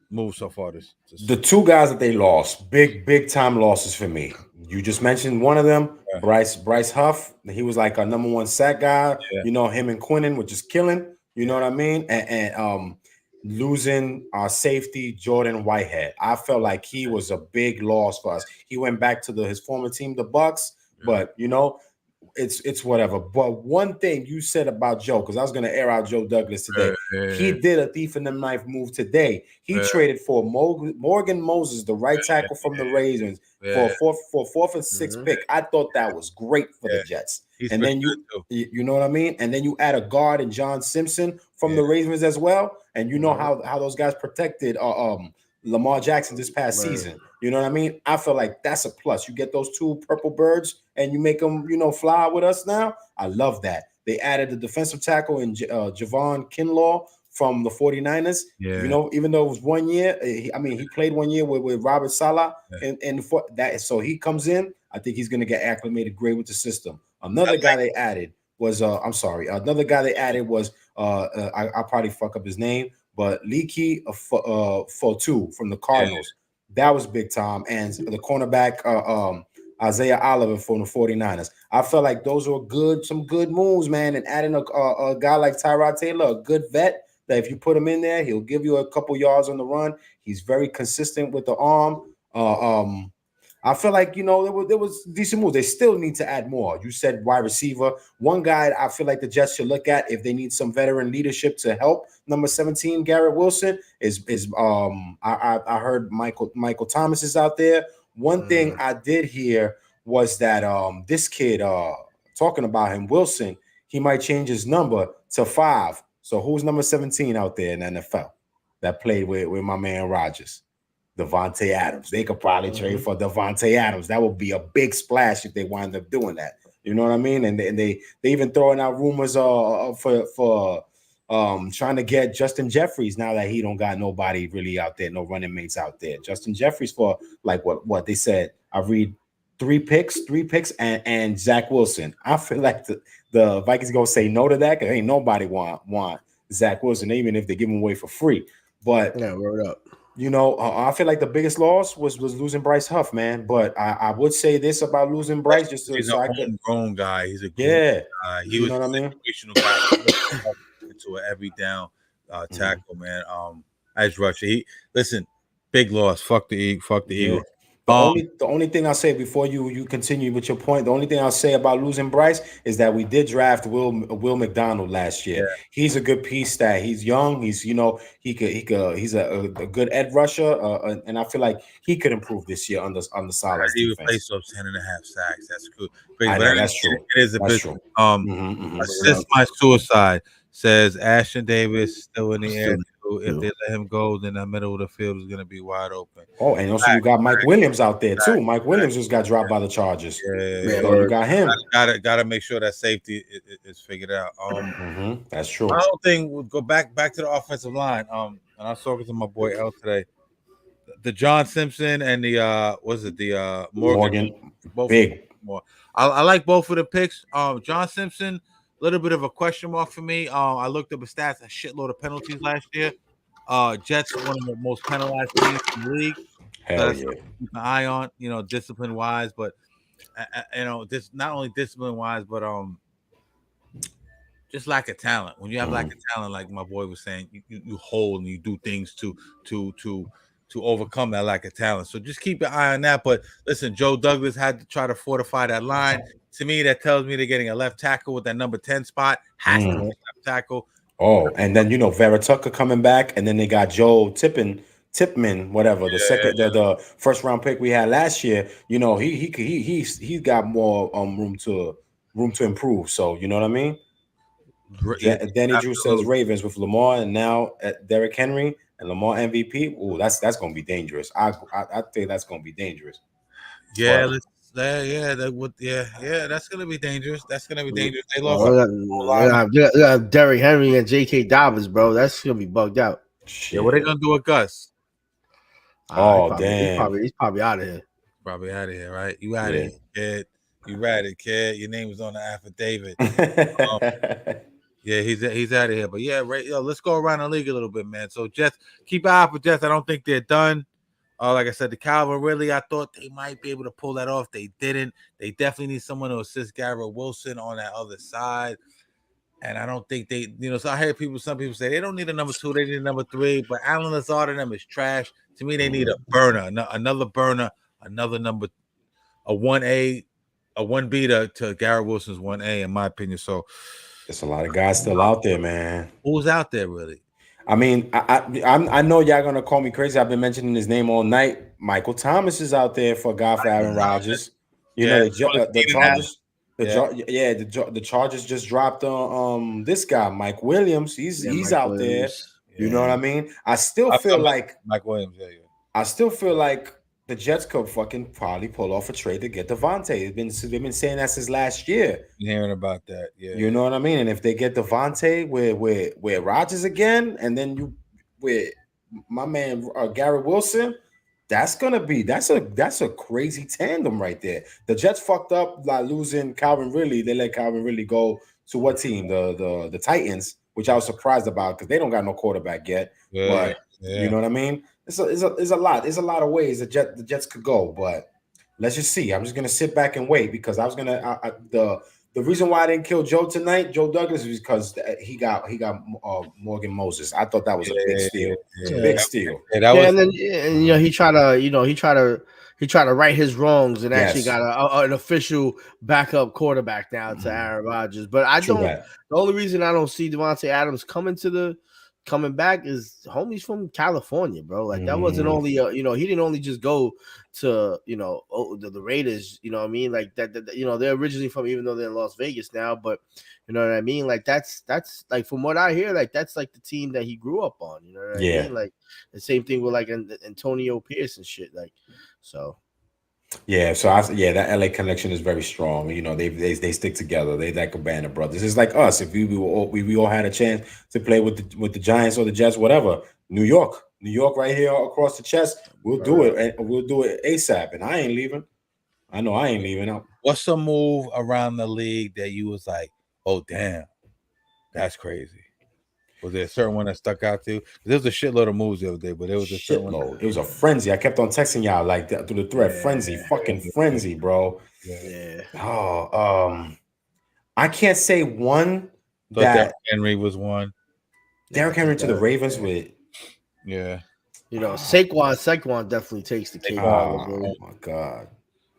move so far this the two guys that they lost, big time losses for me. You just mentioned one of them, Bryce Huff. He was like a number one sack guy. Him and Quinnen were just killing. You know what I mean? And losing our safety, Jordan Whitehead. I felt like he was a big loss for us. He went back to his former team, the Bucks, but it's whatever. But one thing you said about Joe, because I was going to air out Joe Douglas today. He did a thief in the knife move today. He traded for Morgan Moses, the right tackle from the Ravens, for a fourth and sixth pick. I thought that was great for the Jets. And then you know what I mean? And then you add a guard and John Simpson from the Ravens as well. And you know how those guys protected Lamar Jackson this past season. You know what I mean? I feel like that's a plus. You get those two purple birds and you make them, fly with us now. I love that. They added the defensive tackle in Javon Kinlaw from the 49ers. Yeah. You know, even though it was 1 year, he played 1 year with Robert Saleh, and for that, so he comes in. I think he's going to get acclimated great with the system. Another guy they added was another guy they added was I'll probably fuck up his name, but Leaky Fotu from the Cardinals. That was big time. And the cornerback Isaiah Oliver from the 49ers. I felt like those were some good moves, man. And adding a guy like Tyrod Taylor, a good vet, that if you put him in there, he'll give you a couple yards on the run. He's very consistent with the arm. I feel like, there was decent moves. They still need to add more. You said wide receiver. One guy I feel like the Jets should look at if they need some veteran leadership to help number 17, Garrett Wilson, is I heard Michael Thomas is out there. One thing I did hear was that this kid talking about him, Wilson, he might change his number to 5. So who's number 17 out there in the NFL that played with my man Rodgers? Devontae Adams. They could probably trade for Devontae Adams. That would be a big splash if they wind up doing that. You know what I mean? And they even throwing out rumors for trying to get Justin Jeffries now that he don't got nobody really out there, no running mates out there. Justin Jeffries for like what they said. I read 3 picks and Zach Wilson. I feel like the Vikings gonna say no to that because ain't nobody want Zach Wilson, even if they give him away for free. But yeah, word up. I feel like the biggest loss was losing Bryce Huff, man. But I would say this about losing Bryce, just he's so a I could grown guy. He's a grown guy. He was know what I mean? Situational guy into an every down tackle, man. Edge rusher. Listen, big loss. Fuck the Eagles. The only thing I'll say before you continue with your point, the only thing I'll say about losing Bryce is that we did draft Will McDonald last year. Yeah. He's a good piece. That he's young. He's he's a good edge rusher, and I feel like he could improve this year on the Salas he defense. replaced those 10.5 sacks. That's good. I know, that's true. It is a bit. Assist my suicide says Ashton Davis still in the air. If they let him go, then the middle of the field is going to be wide open. Oh, and also you got Mike Williams out there too. Mike Williams just got dropped by the Chargers. Yeah. So you got him. Got to make sure that safety is figured out. That's true. My whole thing would go back to the offensive line. And I was talking to my boy L today. The John Simpson and the Morgan. Both big. I like both of the picks. John Simpson. A little bit of a question mark for me. I looked up his stats, a shitload of penalties last year. Jets, one of the most penalized teams in the league. Hell yeah. Keep an eye on, discipline wise, but this not only discipline wise, but just lack of talent. When you have lack of talent, like my boy was saying, you hold and you do things to overcome that lack of talent. So just keep an eye on that. But listen, Joe Douglas had to try to fortify that line. To me, that tells me they're getting a left tackle with that number 10 spot. Has to be left tackle. Oh, and then Vera Tucker coming back, and then they got Joe Tipman, whatever the first round pick we had last year. He got more room to improve. So you know what I mean. Danny Drew says Ravens with Lamar, and now Derrick Henry and Lamar MVP. Oh, that's gonna be dangerous. I think that's gonna be dangerous. Yeah. That's gonna be dangerous. That's gonna be dangerous. They lost Derrick Henry and J.K. Dobbins, bro. That's gonna be bugged out. Shit. Yeah, what are they gonna do with Gus? Damn, he's probably out of here. Probably out of here, right? You out of here, kid. You ratted, kid. Your name was on the affidavit. Yeah, he's out of here. But yeah, let's go around the league a little bit, man. So Jets, keep an eye out for Jets. I don't think they're done. Like I said, the Calvin Ridley, I thought they might be able to pull that off. They didn't. They definitely need someone to assist Garrett Wilson on that other side. And I don't think they, so I heard some people say they don't need a number 2, they need a number 3. But Allen Lazard and them is trash. To me, they need a burner, another burner, another number, a 1A, a 1B to Garrett Wilson's 1A, in my opinion. So there's a lot of guys still out there, man. Who's out there, really? I mean, I know y'all gonna call me crazy. I've been mentioning his name all night. Michael Thomas is out there for God for Aaron Rodgers. The Chargers. The Chargers just dropped this guy, Mike Williams. He's out there. You know what I mean? I still feel like Mike Williams. I still feel like the Jets could fucking probably pull off a trade to get Devontae. They've been saying that since last year. Hearing about that, yeah. You know what I mean? And if they get Devontae with Rodgers again, and then you with my man Garrett Wilson, that's a crazy tandem right there. The Jets fucked up by losing Calvin Ridley. They let Calvin Ridley go to what team? The Titans, which I was surprised about because they don't got no quarterback yet. Yeah, but yeah. you know what I mean? It's a lot. There's a lot of ways the Jets could go, but let's just see. I'm just gonna sit back and wait because I was gonna the reason why I didn't kill Joe tonight, Joe Douglas, is because he got Morgan Moses. I thought that was a big steal. Big steal. Yeah, that was, and then you know he tried to right his wrongs and actually got an official backup quarterback now to Aaron Rodgers. But the only reason I don't see Devontae Adams coming back is homie's from California, bro. Like that wasn't only he didn't only just go to the Raiders, you know what I mean? Like that they're originally from, even though they're in Las Vegas now, but you know what I mean? Like that's like from what I hear, like that's like the team that he grew up on, you know what I mean? Like the same thing with like Antonio Pierce and shit, like so. Yeah, so that LA connection is very strong. You know, they stick together. They like a band of brothers. It's like us. If we all had a chance to play with the Giants or the Jets, whatever. New York right here across the chest. We'll do it, and we'll do it ASAP. And I ain't leaving. I know I ain't leaving out. What's a move around the league that you was like, oh damn, that's crazy? Was there a certain one that stuck out to you? There was a shitload of moves the other day, but it was a certain one. It was a frenzy. I kept on texting y'all like that through the thread. Frenzy, fucking frenzy, bro. Yeah. Oh, I can't say one. So Derrick Henry was one. Derrick Henry to the Ravens with. Yeah. You know, Saquon definitely takes the cake. Oh my God,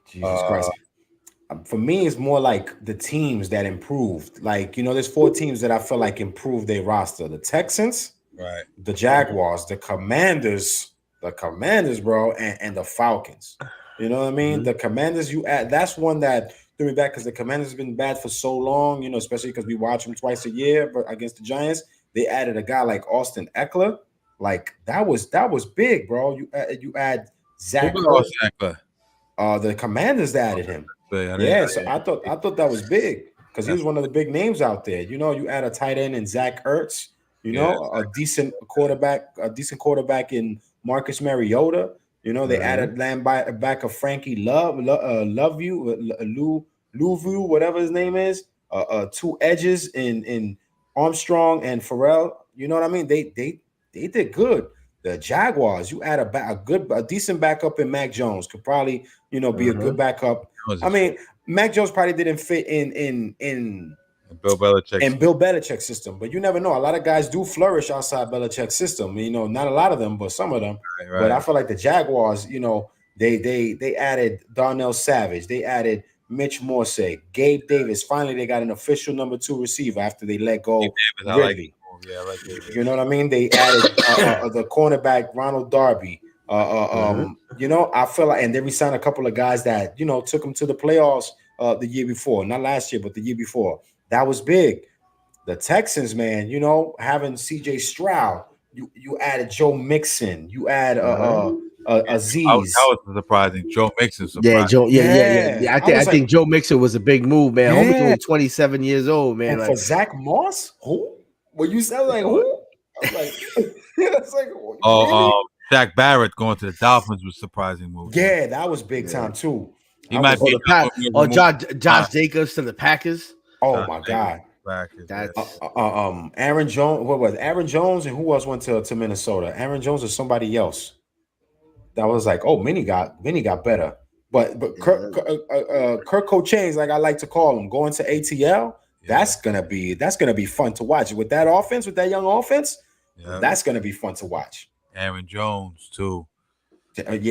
Jesus Christ. For me, it's more like the teams that improved. Like, there's 4 teams that I feel like improved their roster. The Texans, right? The Jaguars, the Commanders, bro, and the Falcons. You know what I mean? The Commanders, that's one that threw me back because the Commanders have been bad for so long, especially because we watch them twice a year, but against the Giants, they added a guy like Austin Eckler. Like that was big, bro. You add Zach Eckler. The Commanders added him. So I thought that was big because he was one of the big names out there. You add a tight end in Zach Ertz, a decent quarterback in Marcus Mariota. They added back of Frankie Louvu, whatever his name is. 2 edges in Armstrong and Farrell. You know what I mean? They did good. The Jaguars, you add a decent backup in Mac Jones, could probably be a good backup. I mean, Mac Jones probably didn't fit in Bill Belichick's system, but you never know. A lot of guys do flourish outside Belichick's system. Not a lot of them, but some of them. Right. But I feel like the Jaguars, they added Darnell Savage, they added Mitch Morse, Gabe Davis. Finally, they got an official number 2 receiver after they let go Ridley. I like Davis. You know what I mean? They added the cornerback Ronald Darby. I feel like, and they re-signed a couple of guys that took them to the playoffs the year before, not last year, but the year before. That was big. The Texans, man, having CJ Stroud, you added Joe Mixon, you add Aziz. That was surprising. Joe Mixon surprised. Yeah. I think Joe Mixon was a big move, man. Homie's only 27 years old, man. And for Zach Moss, who? When you said like who? I was like, it's like really? Shaq Barrett going to the Dolphins was surprising move. Yeah, that was big time too. He might be Josh Jacobs to the Packers. Oh my God. That's Aaron Jones. What was Aaron Jones and who else went to Minnesota? Aaron Jones or somebody else? That was like, oh, Minnie got better. But Kirk Cochains, like I like to call him, going to ATL. Yeah. That's gonna be fun to watch with that offense, with that young offense. Yeah. That's gonna be fun to watch. Aaron Jones too. Let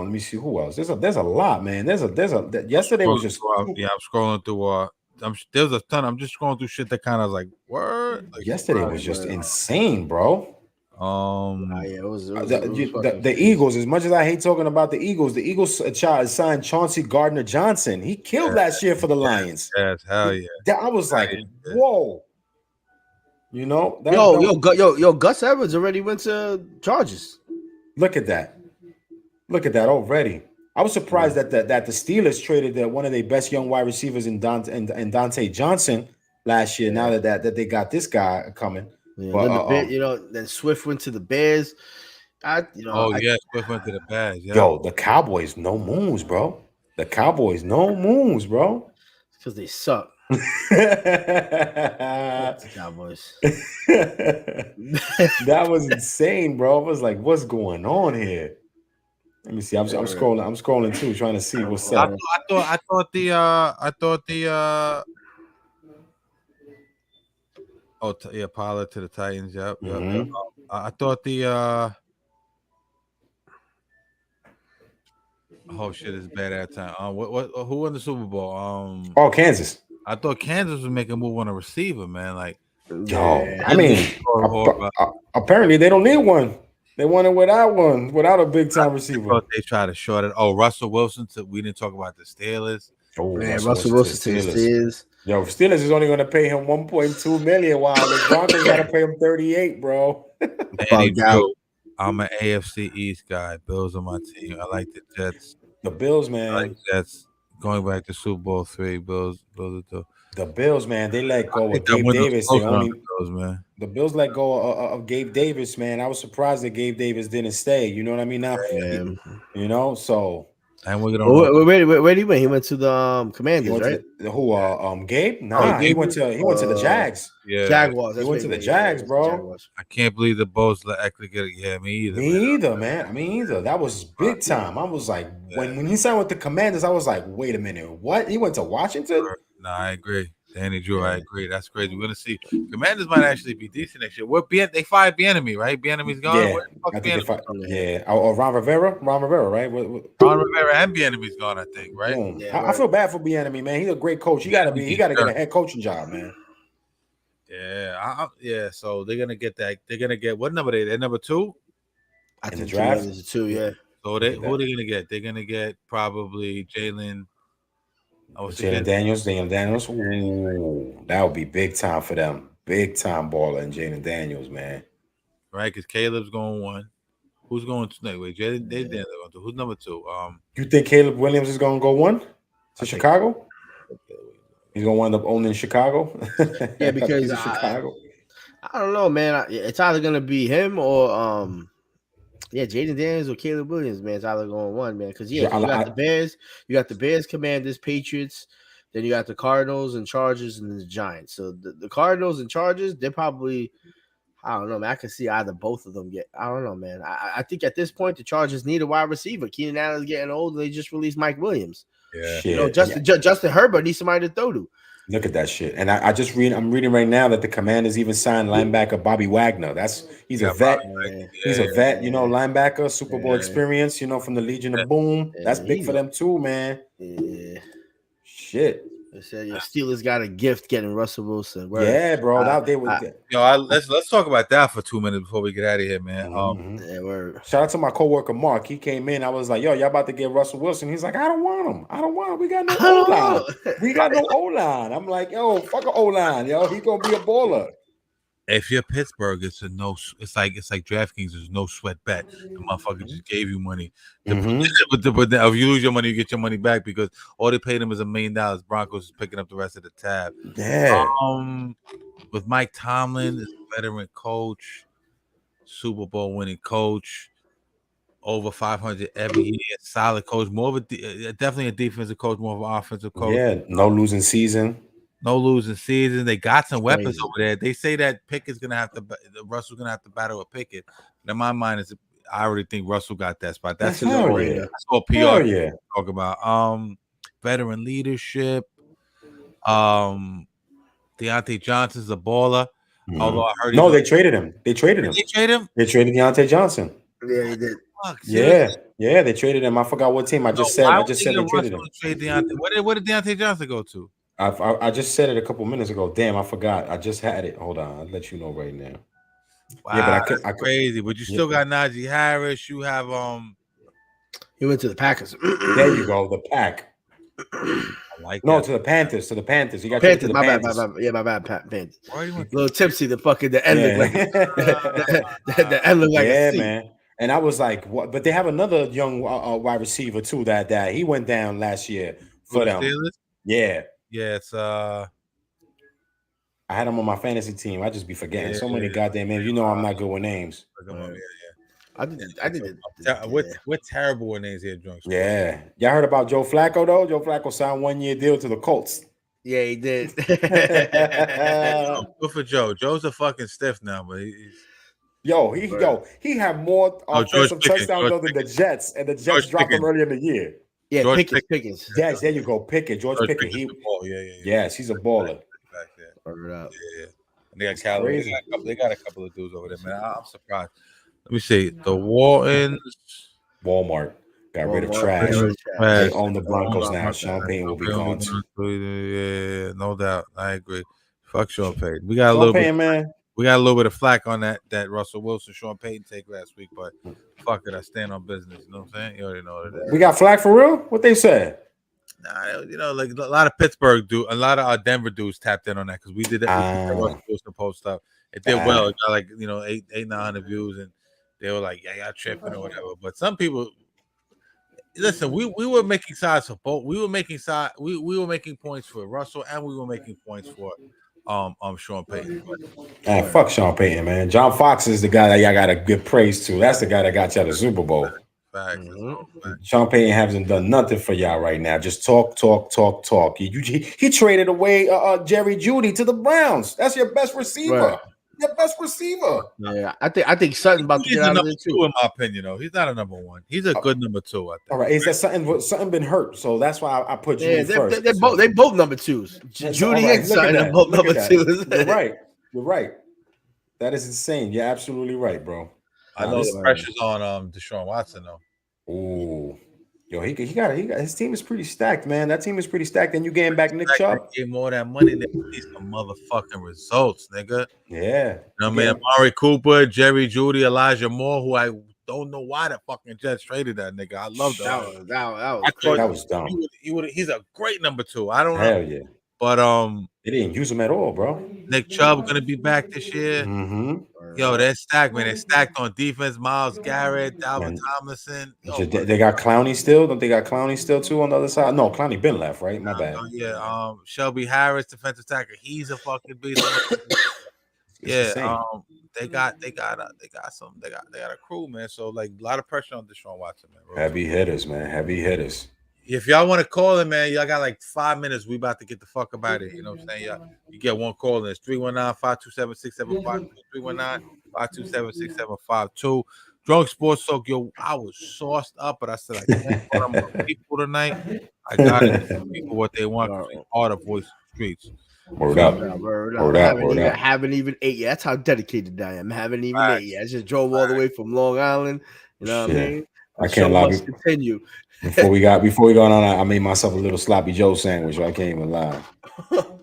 me see who else. There's a lot, man. Yesterday was just. I'm scrolling through. There's a ton. I'm just scrolling through shit that kind of like word. Like, yesterday was just insane, bro. It was the Eagles. As much as I hate talking about the Eagles signed Chauncey Gardner-Johnson. He killed last year for the Lions. Yes, hell yeah. I was like, whoa. Gus Edwards already went to Chargers. Look at that. Look at that already. I was surprised that the Steelers traded one of their best young wide receivers in Dante Johnson last year. Now that they got this guy coming, Yeah, but then then Swift went to the Bears. Swift went to the Bears. Yeah. Yo, the Cowboys no moves, bro. The Cowboys no moves, bro. Because they suck. The Cowboys. That was insane, bro. I was like, what's going on here? Let me see. I'm scrolling. I'm scrolling too, trying to see what's up. I thought the Pollard to the Titans. Yep. I thought the oh shit, it's bad at time. Who won the Super Bowl? Kansas. I thought Kansas was making a move on a receiver, man. Like, I mean, apparently they don't need one. They won it without a big time receiver. They try to short it. Oh, Russell Wilson. We didn't talk about the Steelers. Oh, man, Russell Wilson to the Steelers. Yo, Steelers is only going to pay him $1.2 million, while the Broncos got to pay him $38, bro. I'm an AFC East guy. Bills on my team. I like the Jets. The Bills, man. I like Jets. Going back to Super Bowl 3, Bills are the Bills, man. They let go of Gabe Davis. The Bills let go of Gabe Davis, man. I was surprised that Gabe Davis didn't stay. You know what I mean? Now, you know, so. And we're gonna where did he went? He went to the Commanders, right? Gabe? Nah, he went to the Jags. Yeah, Jaguars. He went to the Jags, bro. I can't believe the Bulls actually get it. Yeah, me either. Me either, man. Me either. That was big time. I was like, when he signed with the Commanders, I was like, wait a minute, what? He went to Washington? No, I agree. Danny Drew, I agree. That's crazy. We're gonna see. Commanders might actually be decent next year. They fired Bieniemy, right? Bieniemy's gone. Yeah, I think Ron Rivera, right? Ron Rivera and Bieniemy's gone, I think, right? Yeah, I feel bad for Bieniemy, man. He's a great coach. He got to get a head coaching job, man. Yeah, So they're gonna get that. They're gonna get what number? They're number 2 in the draft. Is 2, yeah. So who are they gonna get? They're gonna get probably Jalen. Daniels. Ooh, that would be big time for them. Big time baller and Jalen Daniels, man. Right, because Caleb's going 1. Who's going 2? Wait, Jalen Daniels going 2. Who's number 2? You think Caleb Williams is going to go 1 to Chicago? He's going to wind up owning Chicago. Yeah, because Chicago. I don't know, man. It's either going to be him or Jaden Daniels or Caleb Williams, man. It's either going 1, man. Because you got the Bears, Commanders, Patriots, then you got the Cardinals and Chargers and the Giants. So the Cardinals and Chargers, they're probably, I don't know, man. I can see either both of them get. I don't know, man. I think at this point the Chargers need a wide receiver. Keenan Allen's getting old, and they just released Mike Williams. Yeah, Justin Herbert needs somebody to throw to. Look at that shit. And I'm reading right now that the Commanders even signed linebacker Bobby Wagner. He's a vet. He's a vet, linebacker, Super Bowl experience, from the Legion of Boom. That's big for them too, man. Yeah. Shit. They said Steelers got a gift getting Russell Wilson. Yeah, bro. Let's talk about that for 2 minutes before we get out of here, man. Shout out to my coworker Mark. He came in. I was like, "Yo, y'all about to get Russell Wilson?" He's like, "I don't want him. We got no O-line. We got no O-line." I'm like, "Yo, fuck an O-line, yo. He gonna be a baller." If you're Pittsburgh, it's like DraftKings. There's no sweat bet. The motherfucker just gave you money. But if you lose your money, you get your money back because all they paid him is $1 million. Broncos is picking up the rest of the tab. Yeah. With Mike Tomlin, veteran coach, Super Bowl winning coach, over 500 every year, solid coach, definitely a defensive coach, more of an offensive coach. Yeah, no losing season. They got some weapons over there. They say that Russell's gonna have to battle with Pickett. In my mind, I already think Russell got that spot. That's a no-brainer. That's what PR talk about. Veteran leadership. Deontay Johnson's a baller. Although I heard they traded him. They traded Deontay Johnson. Yeah, he did. Yeah, they traded him. I forgot what team. I just said they traded him. Where did Deontay Johnson go to? I just said it a couple minutes ago. Damn, I forgot. I just had it. Hold on, I'll let you know right now. Wow, but that's crazy. But you still got Najee Harris. You have He went to the Packers. There you go, the Pack. I like to the Panthers. To the Panthers. He got Panthers. To the my Panthers. bad. Yeah, my bad. Panthers. A little tipsy. The end looked like the end looked like yeah, a man. And I was like, what? But they have another young wide receiver too that he went down last year for the them. Steelers? Yeah. Yeah, it's I had him on my fantasy team. I just be forgetting so many goddamn names. You know I'm not good with names. I did. We're terrible with names here, drunks. Yeah. Y'all heard about Joe Flacco though? Joe Flacco signed 1-year deal to the Colts. Yeah, he did. Good for Joe. Joe's a fucking stiff now, but he's he had more offensive touchdowns than the Jets, and the Jets dropped him early in the year. Yeah, Pickens. Yes, there you go. Pickett, George Pickett. Yes, he's a baller. Yeah. And they got Callaway. They got a couple of dudes over there, man. I'm surprised. Let me see. The Walmart got rid of trash. They own the Broncos now. Sean Payton will be gone too. Yeah, no doubt. I agree. Fuck Sean Payton. We got a little bit of flack on that Russell Wilson, Sean Payton take last week, but fuck it, I stand on business. You know what I'm saying? You already know what it is. We got flack for real? What they said? Nah, like a lot of Pittsburgh a lot of Denver dudes tapped in on that because we did that. Russell Wilson post stuff. It did well. It got like 800-900 views, and they were like, "Yeah, y'all tripping or whatever." But some people, listen, we were making sides for both. We were making points for Russell, and we were making points for Sean Payton. Fuck Sean Payton, man. John Fox is the guy that y'all gotta give praise to. That's the guy that got y'all the Super Bowl. Sean Payton hasn't done nothing for y'all right now. Just talk. He traded away Jerry Jeudy to the Browns. That's your best receiver. Right. Your best receiver. Yeah, I think Sutton about to get out of there too. In my opinion, though, he's not a number one. He's a good number two. I think. All right, is that something been hurt? So that's why I put you first. They both number twos. Jeudy and Sutton are both number twos. You're right. That is insane. You're absolutely right, bro. I know the pressure's on Deshaun Watson though. Oh, yo, he got his team is pretty stacked, man. That team is pretty stacked. And you getting back Nick Chubb? Get more of that money than these motherfucking results, nigga. Yeah. You know what I mean? Amari Cooper, Jerry Jeudy, Elijah Moore, who I don't know why the fucking Jets traded that nigga. I love that. That was dumb. He's a great number two. I don't know. Hell yeah. But they didn't use him at all, bro. Nick Chubb gonna be back this year. Mm-hmm. Yo, they're stacked, man. They're stacked on defense. Myles Garrett, Dalvin Tomlinson. They got Clowney still. Don't they got Clowney still too on the other side? No, Clowney been left, right? My bad. Shelby Harris, defensive tackle. He's a fucking beast. They got a crew, man. So like a lot of pressure on Deshaun Watson, man. Heavy hitters, man. Heavy hitters. If y'all want to call it, man, y'all got like 5 minutes. We about to get the fuck about it. You know what I'm saying? You get one call and it's 319-527-6752. 319-527-6752. Drunk Sports Talk. Yo, I was sauced up, but I said I can't call them people tonight. I got it. People what they want. All the voice streets. Word up. Haven't even ate yet. That's how dedicated I am. Haven't even ate yet. I just drove all the way from Long Island. You know what I mean? I can't lie. Continue. Before we got on, I made myself a little sloppy Joe sandwich. I can't even lie. No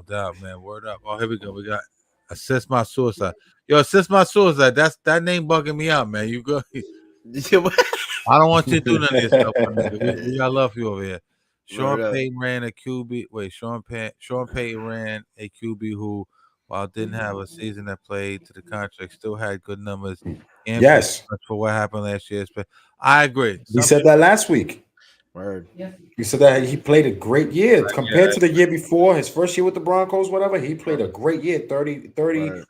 doubt, man. Word up. Oh, here we go. We got Assist My Suicide. Yo, Assist My Suicide. That name bugging me out, man. You go. I don't want you to do none of this stuff. We got love you over here. Sean Payton ran a QB. Wait, Sean Payton ran a QB who, while didn't have a season that played to the contract, still had good numbers. Yes. For what happened last year. I agree. He said that last week. Word. He said that he played a great year compared to the year before, his first year with the Broncos, whatever. He played a great year, 30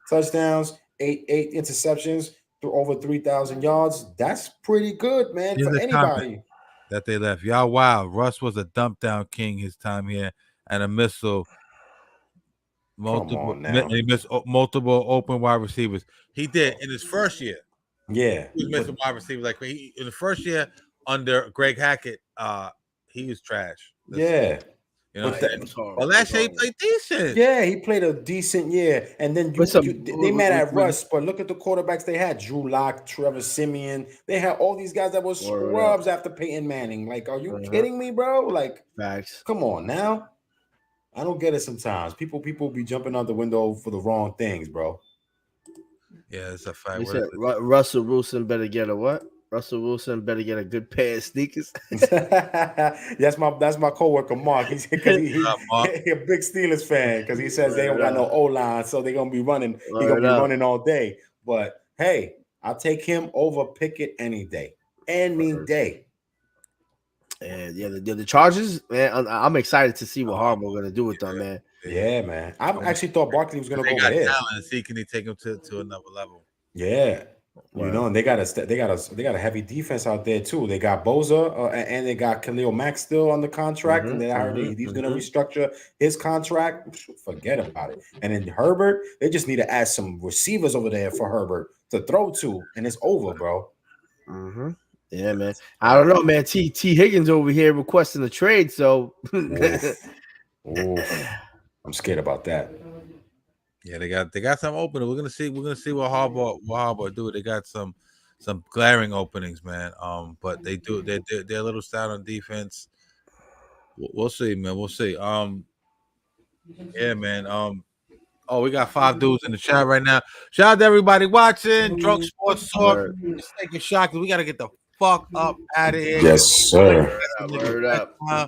touchdowns, 8 interceptions, through over 3,000 yards. That's pretty good, man, for anybody. That they left. Y'all wild. Russ was a dump down king his time here and a missile. He missed multiple open wide receivers. He did in his first year. Yeah, he was missing wide receivers like in the first year under Greg Hackett. He was trash. You know, well, last year he played decent. Yeah, he played a decent year, and then they mad at Russ. But look at the quarterbacks they had: Drew Lock, Trevor Siemian. They had all these guys that were scrubs after Peyton Manning. Like, are you kidding me, bro? Like, facts. Come on now. I don't get it sometimes. People be jumping out the window for the wrong things, bro. Yeah, it's a fact. Russell Wilson better get a what? Russell Wilson better get a good pair of sneakers. That's my coworker Mark. He's a big Steelers fan because he says they don't got no O-line, so they're gonna be running. He's gonna be running all day. But hey, I'll take him over Pickett any day. Any day. And yeah, the Chargers, man, I'm excited to see what Harbaugh going to do with them, man. Yeah, man. I actually thought Barkley was going to go over there. Talent. See, can he take him to another level? Yeah. You know, and they got a heavy defense out there too. They got Boza and they got Khalil Mack still on the contract, and then I heard he's going to restructure his contract. Forget about it. And then Herbert, they just need to add some receivers over there for Herbert to throw to, and it's over, bro. Yeah, man. I don't know, man. T Higgins over here requesting a trade, so Oof. I'm scared about that. Yeah, they got some opening. We're gonna see what Harbaugh do. They got some glaring openings, man. But they're a little stout on defense. We'll see, man. We'll see. Yeah, man. Oh, we got 5 dudes in the chat right now. Shout out to everybody watching. Drunk Sports Talk. Let's take a shot because we gotta get the fuck up out of here. Yes, sir. Word up. I'm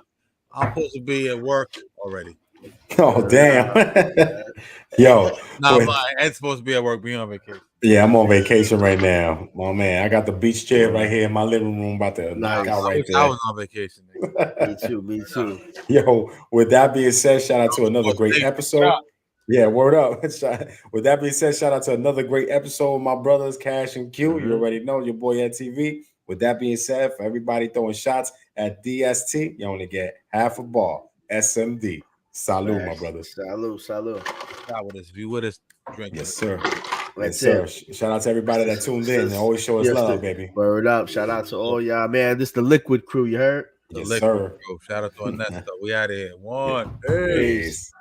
supposed to be at work already. Oh, damn. Yo. Ed's supposed to be at work, being on vacation. Yeah, I'm on vacation right now. Oh, man, I got the beach chair right here in my living room about to knock out right there. I was on vacation. Me too. Yo, with that being said, shout out to another great episode. Yeah, word up. With that being said, shout out to another great episode of my brothers, Cash and Q. You already know your boy at TV. With that being said, for everybody throwing shots at DST, you only get half a ball. SMD. Salud, my brothers. Salud. If you with us, drink. Yes, sir. Yes, sir. Shout out to everybody that tuned in and always show us love, baby. Word up. Shout out to all y'all, man. This is the Liquid crew, you heard? Yes, sir. Shout out to Ernesto. We out of here. One. Peace.